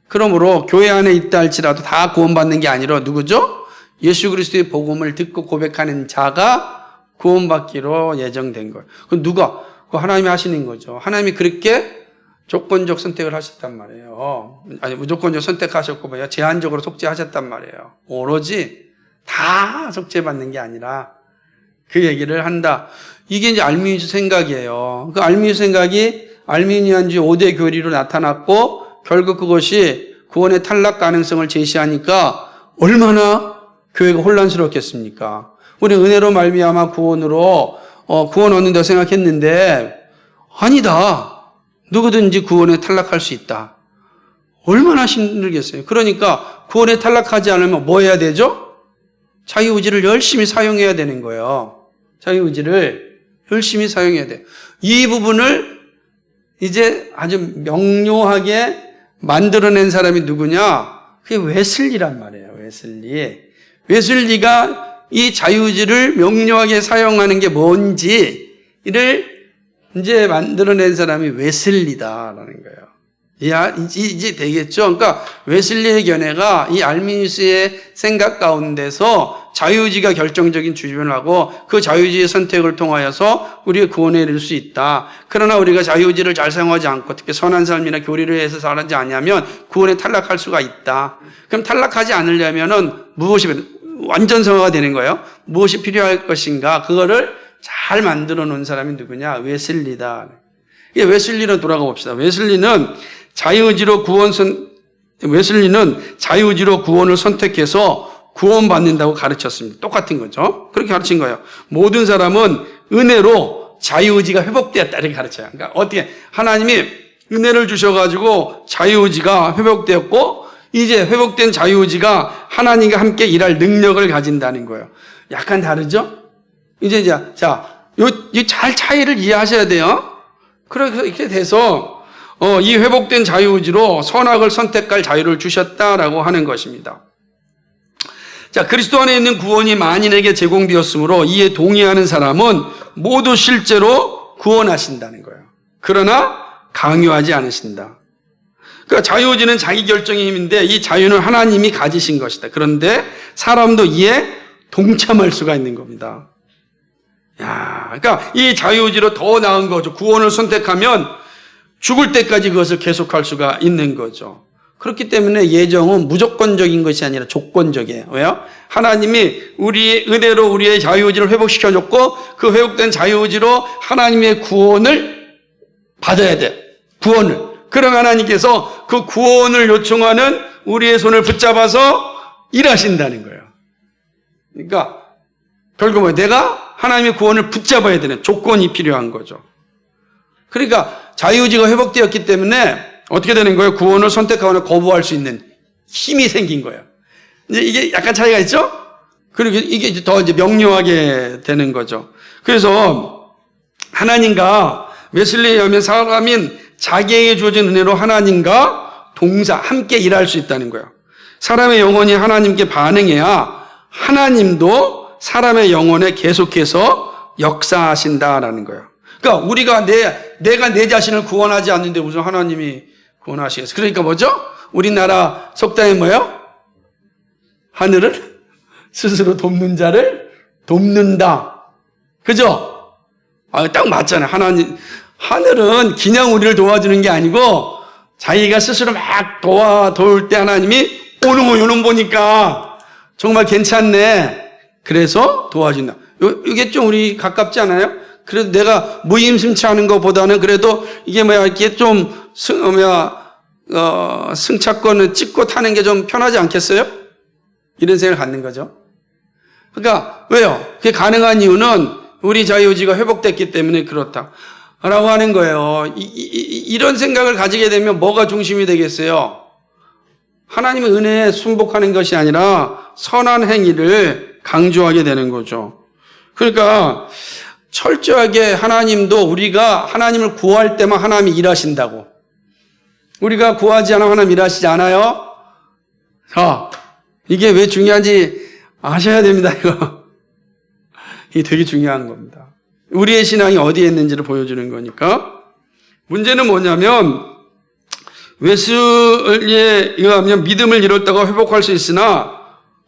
그러므로 교회 안에 있다 할지라도 다 구원받는 게 아니라 누구죠? 예수 그리스도의 복음을 듣고 고백하는 자가 구원받기로 예정된 거예요. 그럼 누가? 그거 하나님이 하시는 거죠. 하나님이 그렇게 조건적 선택을 하셨단 말이에요. 아니, 무조건적 선택하셨고, 제한적으로 속죄하셨단 말이에요. 오로지 다 속죄받는 게 아니라 그 얘기를 한다. 이게 이제 알미니안 생각이에요. 그 알미니안 생각이 알미니안주의 5대 교리로 나타났고, 결국 그것이 구원의 탈락 가능성을 제시하니까 얼마나 교회가 혼란스럽겠습니까? 우리 은혜로 말미암아 구원으로 구원 얻는다 생각했는데 아니다. 누구든지 구원에 탈락할 수 있다. 얼마나 힘들겠어요. 그러니까 구원에 탈락하지 않으면 뭐 해야 되죠? 자유의지를 열심히 사용해야 되는 거예요. 자유의지를 열심히 사용해야 돼요. 이 부분을 이제 아주 명료하게 만들어낸 사람이 누구냐? 그게 웨슬리란 말이에요. 웨슬리가 이 자유의지를 명료하게 사용하는 게 뭔지를 이제 만들어낸 사람이 웨슬리다라는 거예요. 이제 되겠죠? 그러니까 웨슬리의 견해가 이 알미니우스의 생각 가운데서 자유의지가 결정적인 주변을 하고 그 자유의지의 선택을 통하여서 우리의 구원에 이를 수 있다. 그러나 우리가 자유의지를 잘 사용하지 않고 특히 선한 삶이나 교리를 해서 살지 않으면 구원에 탈락할 수가 있다. 그럼 탈락하지 않으려면은 무엇이 완전성화가 되는 거예요? 무엇이 필요할 것인가? 그거를 잘 만들어 놓은 사람이 누구냐? 웨슬리다. 웨슬리로 돌아가 봅시다. 웨슬리는 자유의지로 구원을 선택해서 구원받는다고 가르쳤습니다. 똑같은 거죠. 그렇게 가르친 거예요. 모든 사람은 은혜로 자유의지가 회복되었다. 이렇게 가르쳐요. 그러니까 어떻게 하나님이 은혜를 주셔가지고 자유의지가 회복되었고 이제 회복된 자유의지가 하나님과 함께 일할 능력을 가진다는 거예요. 약간 다르죠? 이제 잘 차이를 이해하셔야 돼요. 그래서 이렇게 돼서 이 회복된 자유의지로 선악을 선택할 자유를 주셨다라고 하는 것입니다. 자, 그리스도 안에 있는 구원이 만인에게 제공되었으므로 이에 동의하는 사람은 모두 실제로 구원하신다는 거예요. 그러나 강요하지 않으신다. 그러니까 자유의지는 자기 결정의 힘인데 이 자유는 하나님이 가지신 것이다. 그런데 사람도 이에 동참할 수가 있는 겁니다. 그러니까 이 자유의지로 더 나은 거죠. 구원을 선택하면 죽을 때까지 그것을 계속할 수가 있는 거죠. 그렇기 때문에 예정은 무조건적인 것이 아니라 조건적이에요. 왜요? 하나님이 우리의 은혜로 우리의 자유의지를 회복시켜줬고 그 회복된 자유의지로 하나님의 구원을 받아야 돼. 구원을. 그럼 하나님께서 그 구원을 요청하는 우리의 손을 붙잡아서 일하신다는 거예요. 그러니까 결국 뭐예요? 내가 하나님의 구원을 붙잡아야 되는 조건이 필요한 거죠. 그러니까 자유의지가 회복되었기 때문에 어떻게 되는 거예요? 구원을 선택하거나 거부할 수 있는 힘이 생긴 거예요. 이제 이게 약간 차이가 있죠? 그리고 이게 이제 더 이제 명료하게 되는 거죠. 그래서 하나님과 웨슬리에 의하면 사람인 자기에게 주어진 은혜로 하나님과 동사 함께 일할 수 있다는 거예요. 사람의 영혼이 하나님께 반응해야 하나님도 사람의 영혼에 계속해서 역사하신다라는 거예요. 그러니까 우리가 내가 내 자신을 구원하지 않는데 무슨 하나님이 구원하시겠어요? 그러니까 뭐죠? 우리나라 속담이 뭐예요? 하늘을 스스로 돕는 자를 돕는다. 그죠? 딱 맞잖아요. 하늘은 그냥 우리를 도와주는 게 아니고 자기가 스스로 막 도울 때 하나님이 요놈 보니까 정말 괜찮네. 그래서 도와준다. 이게 좀 우리 가깝지 않아요? 그래도 내가 무임승차 하는 것보다는 그래도 이게 이렇게 좀 승차권을 찍고 타는 게 좀 편하지 않겠어요? 이런 생각을 갖는 거죠. 그러니까 왜요? 그게 가능한 이유는 우리 자유의지가 회복됐기 때문에 그렇다. 라고 하는 거예요. 이런 생각을 가지게 되면 뭐가 중심이 되겠어요? 하나님의 은혜에 순복하는 것이 아니라 선한 행위를 강조하게 되는 거죠. 그러니까 철저하게 하나님도 우리가 하나님을 구할 때만 하나님이 일하신다고. 우리가 구하지 않으면 하나님 일하시지 않아요? 자, 이게 왜 중요한지 아셔야 됩니다, 이거. 이게 되게 중요한 겁니다. 우리의 신앙이 어디에 있는지를 보여주는 거니까. 문제는 뭐냐면 웨슬리에 의하면 믿음을 잃었다가 회복할 수 있으나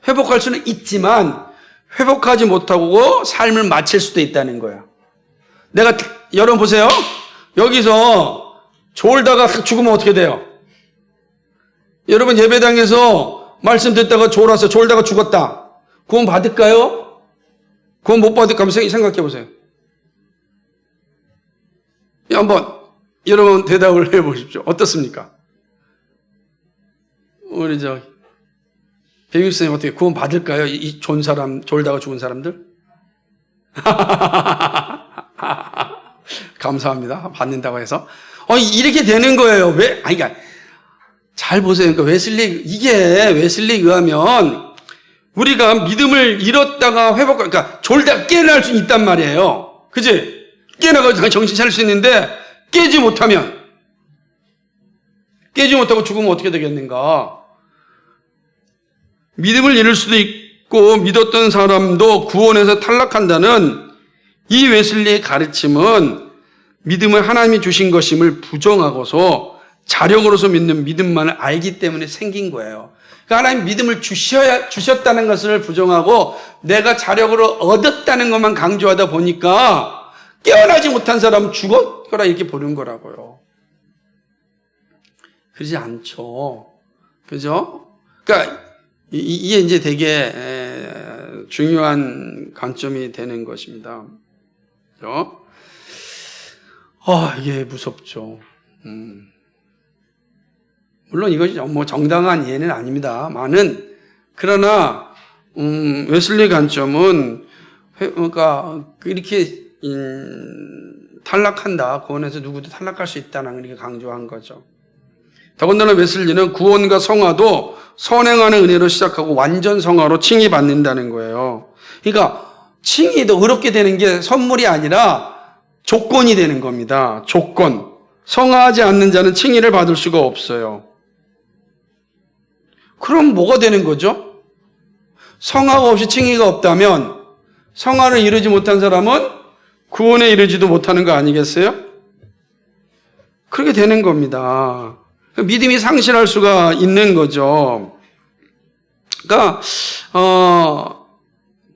회복할 수는 있지만 회복하지 못하고 삶을 마칠 수도 있다는 거야. 여러분 보세요. 여기서 졸다가 죽으면 어떻게 돼요? 여러분 예배당에서 말씀 듣다가 졸다가 죽었다. 구원 받을까요? 구원 못 받을까 한번 생각해 보세요. 한번 여러분 대답을 해 보십시오. 어떻습니까? 우리 배우 선생님 어떻게 구원 받을까요? 이 졸다가 죽은 사람들? 감사합니다. 받는다고 해서. 이렇게 되는 거예요. 왜? 그러니까 잘 보세요. 그러니까 웨슬리에 의하면 우리가 믿음을 잃었다가 그러니까 졸다가 깨어날 수 있단 말이에요. 그지? 깨어나가지고 정신 차릴 수 있는데 깨지 못하고 죽으면 어떻게 되겠는가? 믿음을 잃을 수도 있고 믿었던 사람도 구원에서 탈락한다는 이 웨슬리의 가르침은 믿음을 하나님이 주신 것임을 부정하고서 자력으로서 믿는 믿음만을 알기 때문에 생긴 거예요. 그러니까 하나님 믿음을 주셨다는 것을 부정하고 내가 자력으로 얻었다는 것만 강조하다 보니까 깨어나지 못한 사람은 죽어라 이렇게 보는 거라고요. 그러지 않죠. 그죠? 그러니까 이게 이제 되게 중요한 관점이 되는 것입니다. 그죠? 이게 무섭죠. 물론 이것이 정당한 이해는 아닙니다. 그러나 웨슬리 관점은 그러니까 이렇게 탈락한다. 구원에서 누구도 탈락할 수 있다는 걸 강조한 거죠. 더군다나 웨슬리는 구원과 성화도 선행하는 은혜로 시작하고 완전 성화로 칭의 받는다는 거예요. 그러니까 칭의도 어렵게 되는 게 선물이 아니라 조건이 되는 겁니다. 조건. 성화하지 않는 자는 칭의를 받을 수가 없어요. 그럼 뭐가 되는 거죠? 성화가 없이 칭의가 없다면 성화를 이루지 못한 사람은 구원에 이르지도 못하는 거 아니겠어요? 그렇게 되는 겁니다. 믿음이 상실할 수가 있는 거죠. 그러니까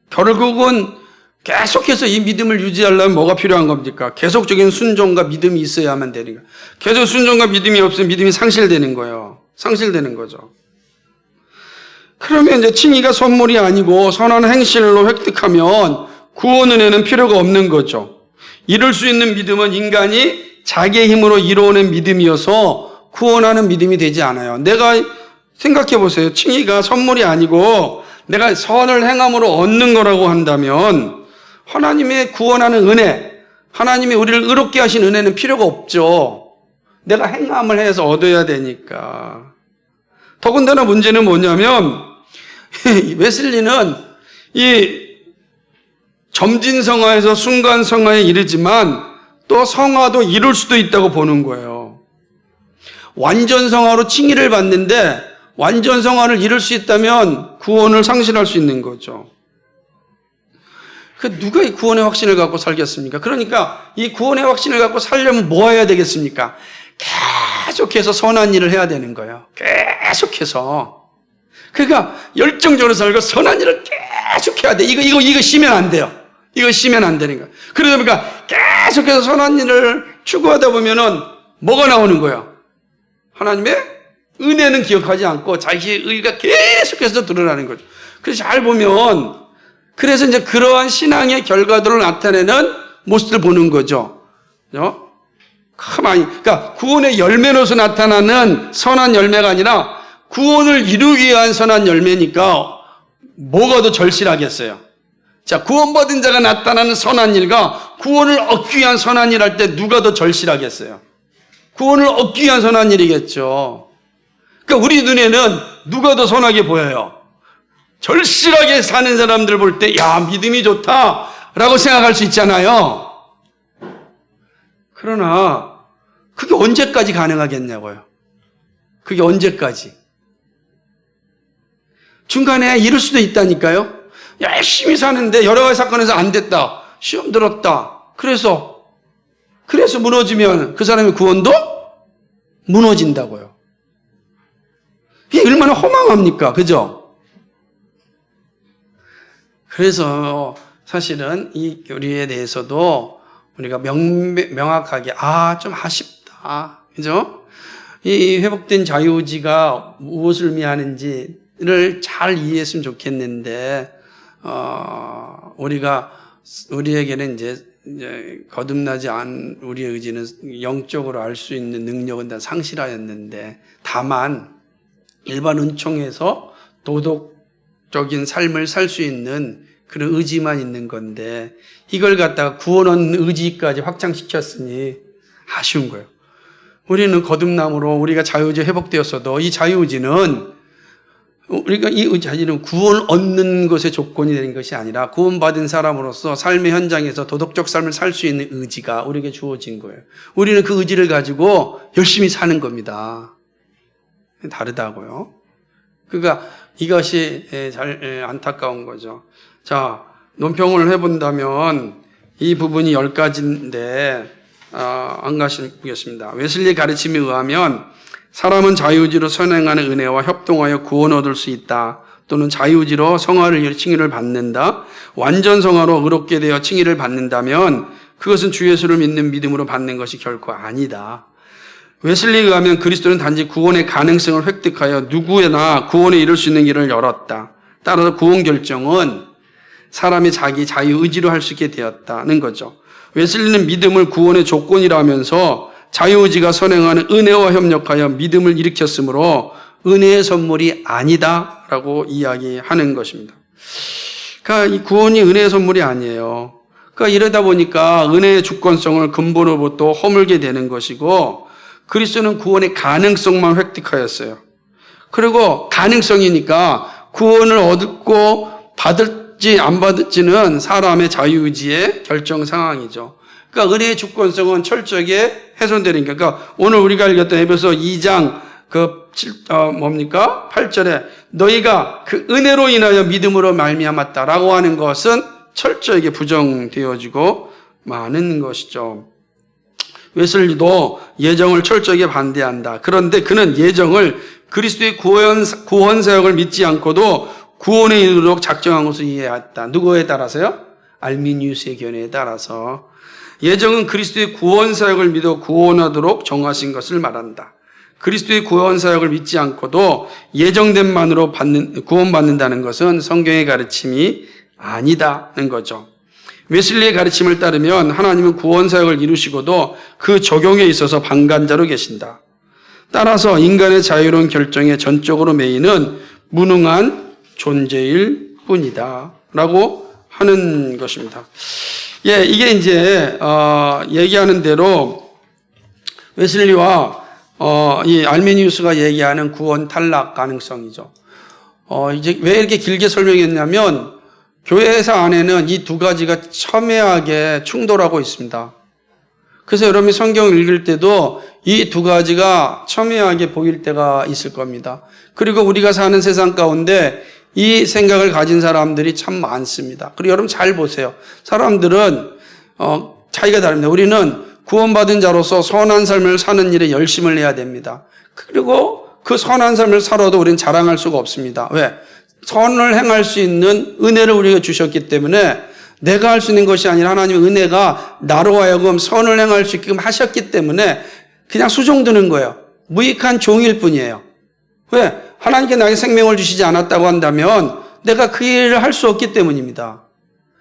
결국은 계속해서 이 믿음을 유지하려면 뭐가 필요한 겁니까? 계속적인 순종과 믿음이 있어야만 되는 거예요. 계속 순종과 믿음이 없으면 믿음이 상실되는 거예요. 상실되는 거죠. 그러면 이제 칭의가 선물이 아니고 선한 행실로 획득하면 구원 은혜는 필요가 없는 거죠. 이룰 수 있는 믿음은 인간이 자기의 힘으로 이루어낸 믿음이어서 구원하는 믿음이 되지 않아요. 내가 생각해 보세요. 칭의가 선물이 아니고 내가 선을 행함으로 얻는 거라고 한다면 하나님의 구원하는 은혜, 하나님이 우리를 의롭게 하신 은혜는 필요가 없죠. 내가 행함을 해서 얻어야 되니까. 더군다나 문제는 뭐냐면 웨슬리는 이 점진성화에서 순간성화에 이르지만 또 성화도 이룰 수도 있다고 보는 거예요. 완전성화로 칭의를 받는데 완전성화를 이룰 수 있다면 구원을 상실할 수 있는 거죠. 누가 이 구원의 확신을 갖고 살겠습니까? 그러니까 이 구원의 확신을 갖고 살려면 뭐 해야 되겠습니까? 계속해서 선한 일을 해야 되는 거예요. 계속해서. 그러니까 열정적으로 살고 선한 일을 계속 해야 돼. 이거 쉬면 안 돼요. 이거 쉬면 안 되는 거예요. 그러다 보니까 계속해서 선한 일을 추구하다 보면은 뭐가 나오는 거예요? 하나님의 은혜는 기억하지 않고 자기의 의가 계속해서 드러나는 거죠. 그래서 잘 보면 그래서 이제 그러한 신앙의 결과들을 나타내는 모습을 보는 거죠. 그러니까 구원의 열매로서 나타나는 선한 열매가 아니라 구원을 이루기 위한 선한 열매니까 뭐가 더 절실하겠어요? 자, 구원받은 자가 나타나는 선한 일과 구원을 얻기 위한 선한 일 할 때 누가 더 절실하겠어요? 구원을 얻기 위한 선한 일이겠죠. 그러니까 우리 눈에는 누가 더 선하게 보여요? 절실하게 사는 사람들 볼 때, 야, 믿음이 좋다라고 생각할 수 있잖아요. 그러나 그게 언제까지 가능하겠냐고요. 그게 언제까지. 중간에 이럴 수도 있다니까요. 열심히 사는데 여러 가지 사건에서 안 됐다. 시험 들었다. 그래서 무너지면 그 사람의 구원도 무너진다고요. 이게 얼마나 허망합니까? 그죠? 그래서 사실은 이 교리에 대해서도 우리가 명확하게 좀 아쉽다. 그죠? 이 회복된 자유의지가 무엇을 의미하는지를 잘 이해했으면 좋겠는데 우리에게는 이제 거듭나지 않은 우리의 의지는 영적으로 알 수 있는 능력은 다 상실하였는데 다만 일반 은총에서 도덕적인 삶을 살 수 있는 그런 의지만 있는 건데 이걸 갖다가 구원 얻는 의지까지 확장시켰으니 아쉬운 거예요. 우리는 거듭남으로 우리가 자유의지 회복되었어도 이 자유의지는 이 자유는 구원 얻는 것의 조건이 되는 것이 아니라 구원받은 사람으로서 삶의 현장에서 도덕적 삶을 살 수 있는 의지가 우리에게 주어진 거예요. 우리는 그 의지를 가지고 열심히 사는 겁니다. 다르다고요. 그러니까 이것이 잘 안타까운 거죠. 자, 논평을 해본다면 이 부분이 10가지인데 한 가지 보겠습니다. 웨슬리의 가르침에 의하면 사람은 자유의지로 선행하는 은혜와 협동하여 구원 얻을 수 있다. 또는 자유의지로 성화를 위해 칭의를 받는다. 완전 성화로 의롭게 되어 칭의를 받는다면 그것은 주 예수를 믿는 믿음으로 받는 것이 결코 아니다. 웨슬리에 의하면 그리스도는 단지 구원의 가능성을 획득하여 누구나 구원에 이를 수 있는 길을 열었다. 따라서 구원 결정은 사람이 자기 자유의지로 할 수 있게 되었다는 거죠. 웨슬리는 믿음을 구원의 조건이라 하면서 자유의지가 선행하는 은혜와 협력하여 믿음을 일으켰으므로 은혜의 선물이 아니다라고 이야기하는 것입니다. 그러니까 이 구원이 은혜의 선물이 아니에요. 그러니까 이러다 보니까 은혜의 주권성을 근본으로부터 허물게 되는 것이고 그리스도는 구원의 가능성만 획득하였어요. 그리고 가능성이니까 구원을 얻고 받을지 안 받을지는 사람의 자유의지의 결정 상황이죠. 그러니까 은혜의 주권성은 철저하게 훼손되는 거예요. 그러니까 오늘 우리가 읽었던 에베소 2장 8절에 너희가 그 은혜로 인하여 믿음으로 말미암았다라고 하는 것은 철저하게 부정되어지고 많은 것이죠. 웨슬리도 예정을 철저하게 반대한다. 그런데 그는 예정을 그리스도의 구원 사역을 믿지 않고도 구원에 이르도록 작정한 것을 이해했다. 누구에 따라서요? 알미니우스의 견해에 따라서. 예정은 그리스도의 구원 사역을 믿어 구원하도록 정하신 것을 말한다. 그리스도의 구원 사역을 믿지 않고도 예정됨만으로 구원받는다는 것은 성경의 가르침이 아니다는 거죠. 웨슬리의 가르침을 따르면 하나님은 구원 사역을 이루시고도 그 적용에 있어서 방관자로 계신다. 따라서 인간의 자유로운 결정에 전적으로 매이는 무능한 존재일 뿐이다. 라고 하는 것입니다. 예, 이게 이제, 얘기하는 대로 웨슬리와 이 알메니우스가 얘기하는 구원 탈락 가능성이죠. 이제 왜 이렇게 길게 설명했냐면 교회사 안에는 이 두 가지가 첨예하게 충돌하고 있습니다. 그래서 여러분이 성경을 읽을 때도 이 두 가지가 첨예하게 보일 때가 있을 겁니다. 그리고 우리가 사는 세상 가운데 이 생각을 가진 사람들이 참 많습니다. 그리고 여러분 잘 보세요. 사람들은 차이가 다릅니다. 우리는 구원받은 자로서 선한 삶을 사는 일에 열심을 해야 됩니다. 그리고 그 선한 삶을 살아도 우리는 자랑할 수가 없습니다. 왜? 선을 행할 수 있는 은혜를 우리가 주셨기 때문에 내가 할 수 있는 것이 아니라 하나님의 은혜가 나로 하여금 선을 행할 수 있게끔 하셨기 때문에 그냥 수종드는 거예요. 무익한 종일 뿐이에요. 왜? 하나님께 나에게 생명을 주시지 않았다고 한다면 내가 그 일을 할 수 없기 때문입니다.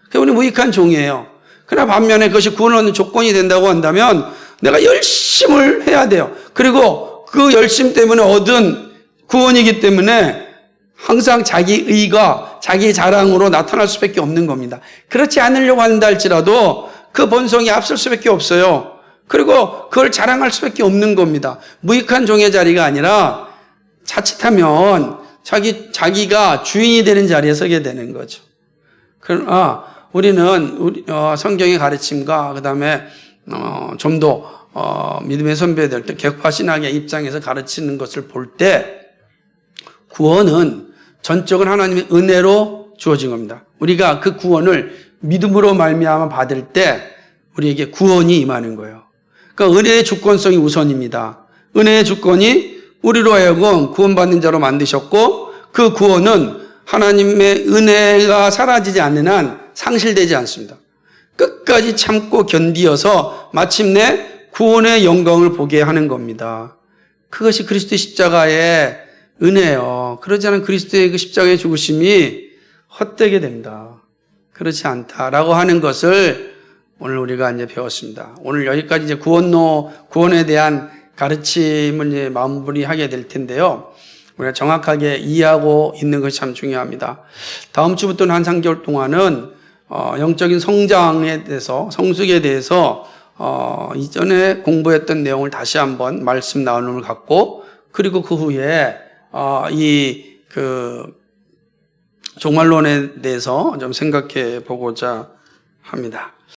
그러니까 우리 무익한 종이에요. 그러나 반면에 그것이 구원을 얻는 조건이 된다고 한다면 내가 열심을 해야 돼요. 그리고 그 열심 때문에 얻은 구원이기 때문에 항상 자기 의가 자기 자랑으로 나타날 수밖에 없는 겁니다. 그렇지 않으려고 한다 할지라도 그 본성이 앞설 수밖에 없어요. 그리고 그걸 자랑할 수밖에 없는 겁니다. 무익한 종의 자리가 아니라 자칫하면 자기가 주인이 되는 자리에 서게 되는 거죠. 그러나 우리는 성경의 가르침과 그다음에 좀 더 믿음의 선배들, 객파 신학의 입장에서 가르치는 것을 볼 때 구원은 전적으로 하나님의 은혜로 주어진 겁니다. 우리가 그 구원을 믿음으로 말미암아 받을 때 우리에게 구원이 임하는 거예요. 그러니까 은혜의 주권성이 우선입니다. 은혜의 주권이 우리로 하여금 구원받는 자로 만드셨고 그 구원은 하나님의 은혜가 사라지지 않는 한 상실되지 않습니다. 끝까지 참고 견디어서 마침내 구원의 영광을 보게 하는 겁니다. 그것이 그리스도의 십자가의 은혜예요. 그러지 않은 그리스도의 그 십자가의 죽으심이 헛되게 된다. 그렇지 않다라고 하는 것을 오늘 우리가 이제 배웠습니다. 오늘 여기까지 이제 구원에 대한 가르침을 이제 마무리하게 될 텐데요. 우리가 정확하게 이해하고 있는 것이 참 중요합니다. 다음 주부터는 한 3개월 동안은 영적인 성장에 대해서, 성숙에 대해서 이전에 공부했던 내용을 다시 한번 말씀 나눔을 갖고 그리고 그 후에 종말론에 대해서 좀 생각해 보고자 합니다.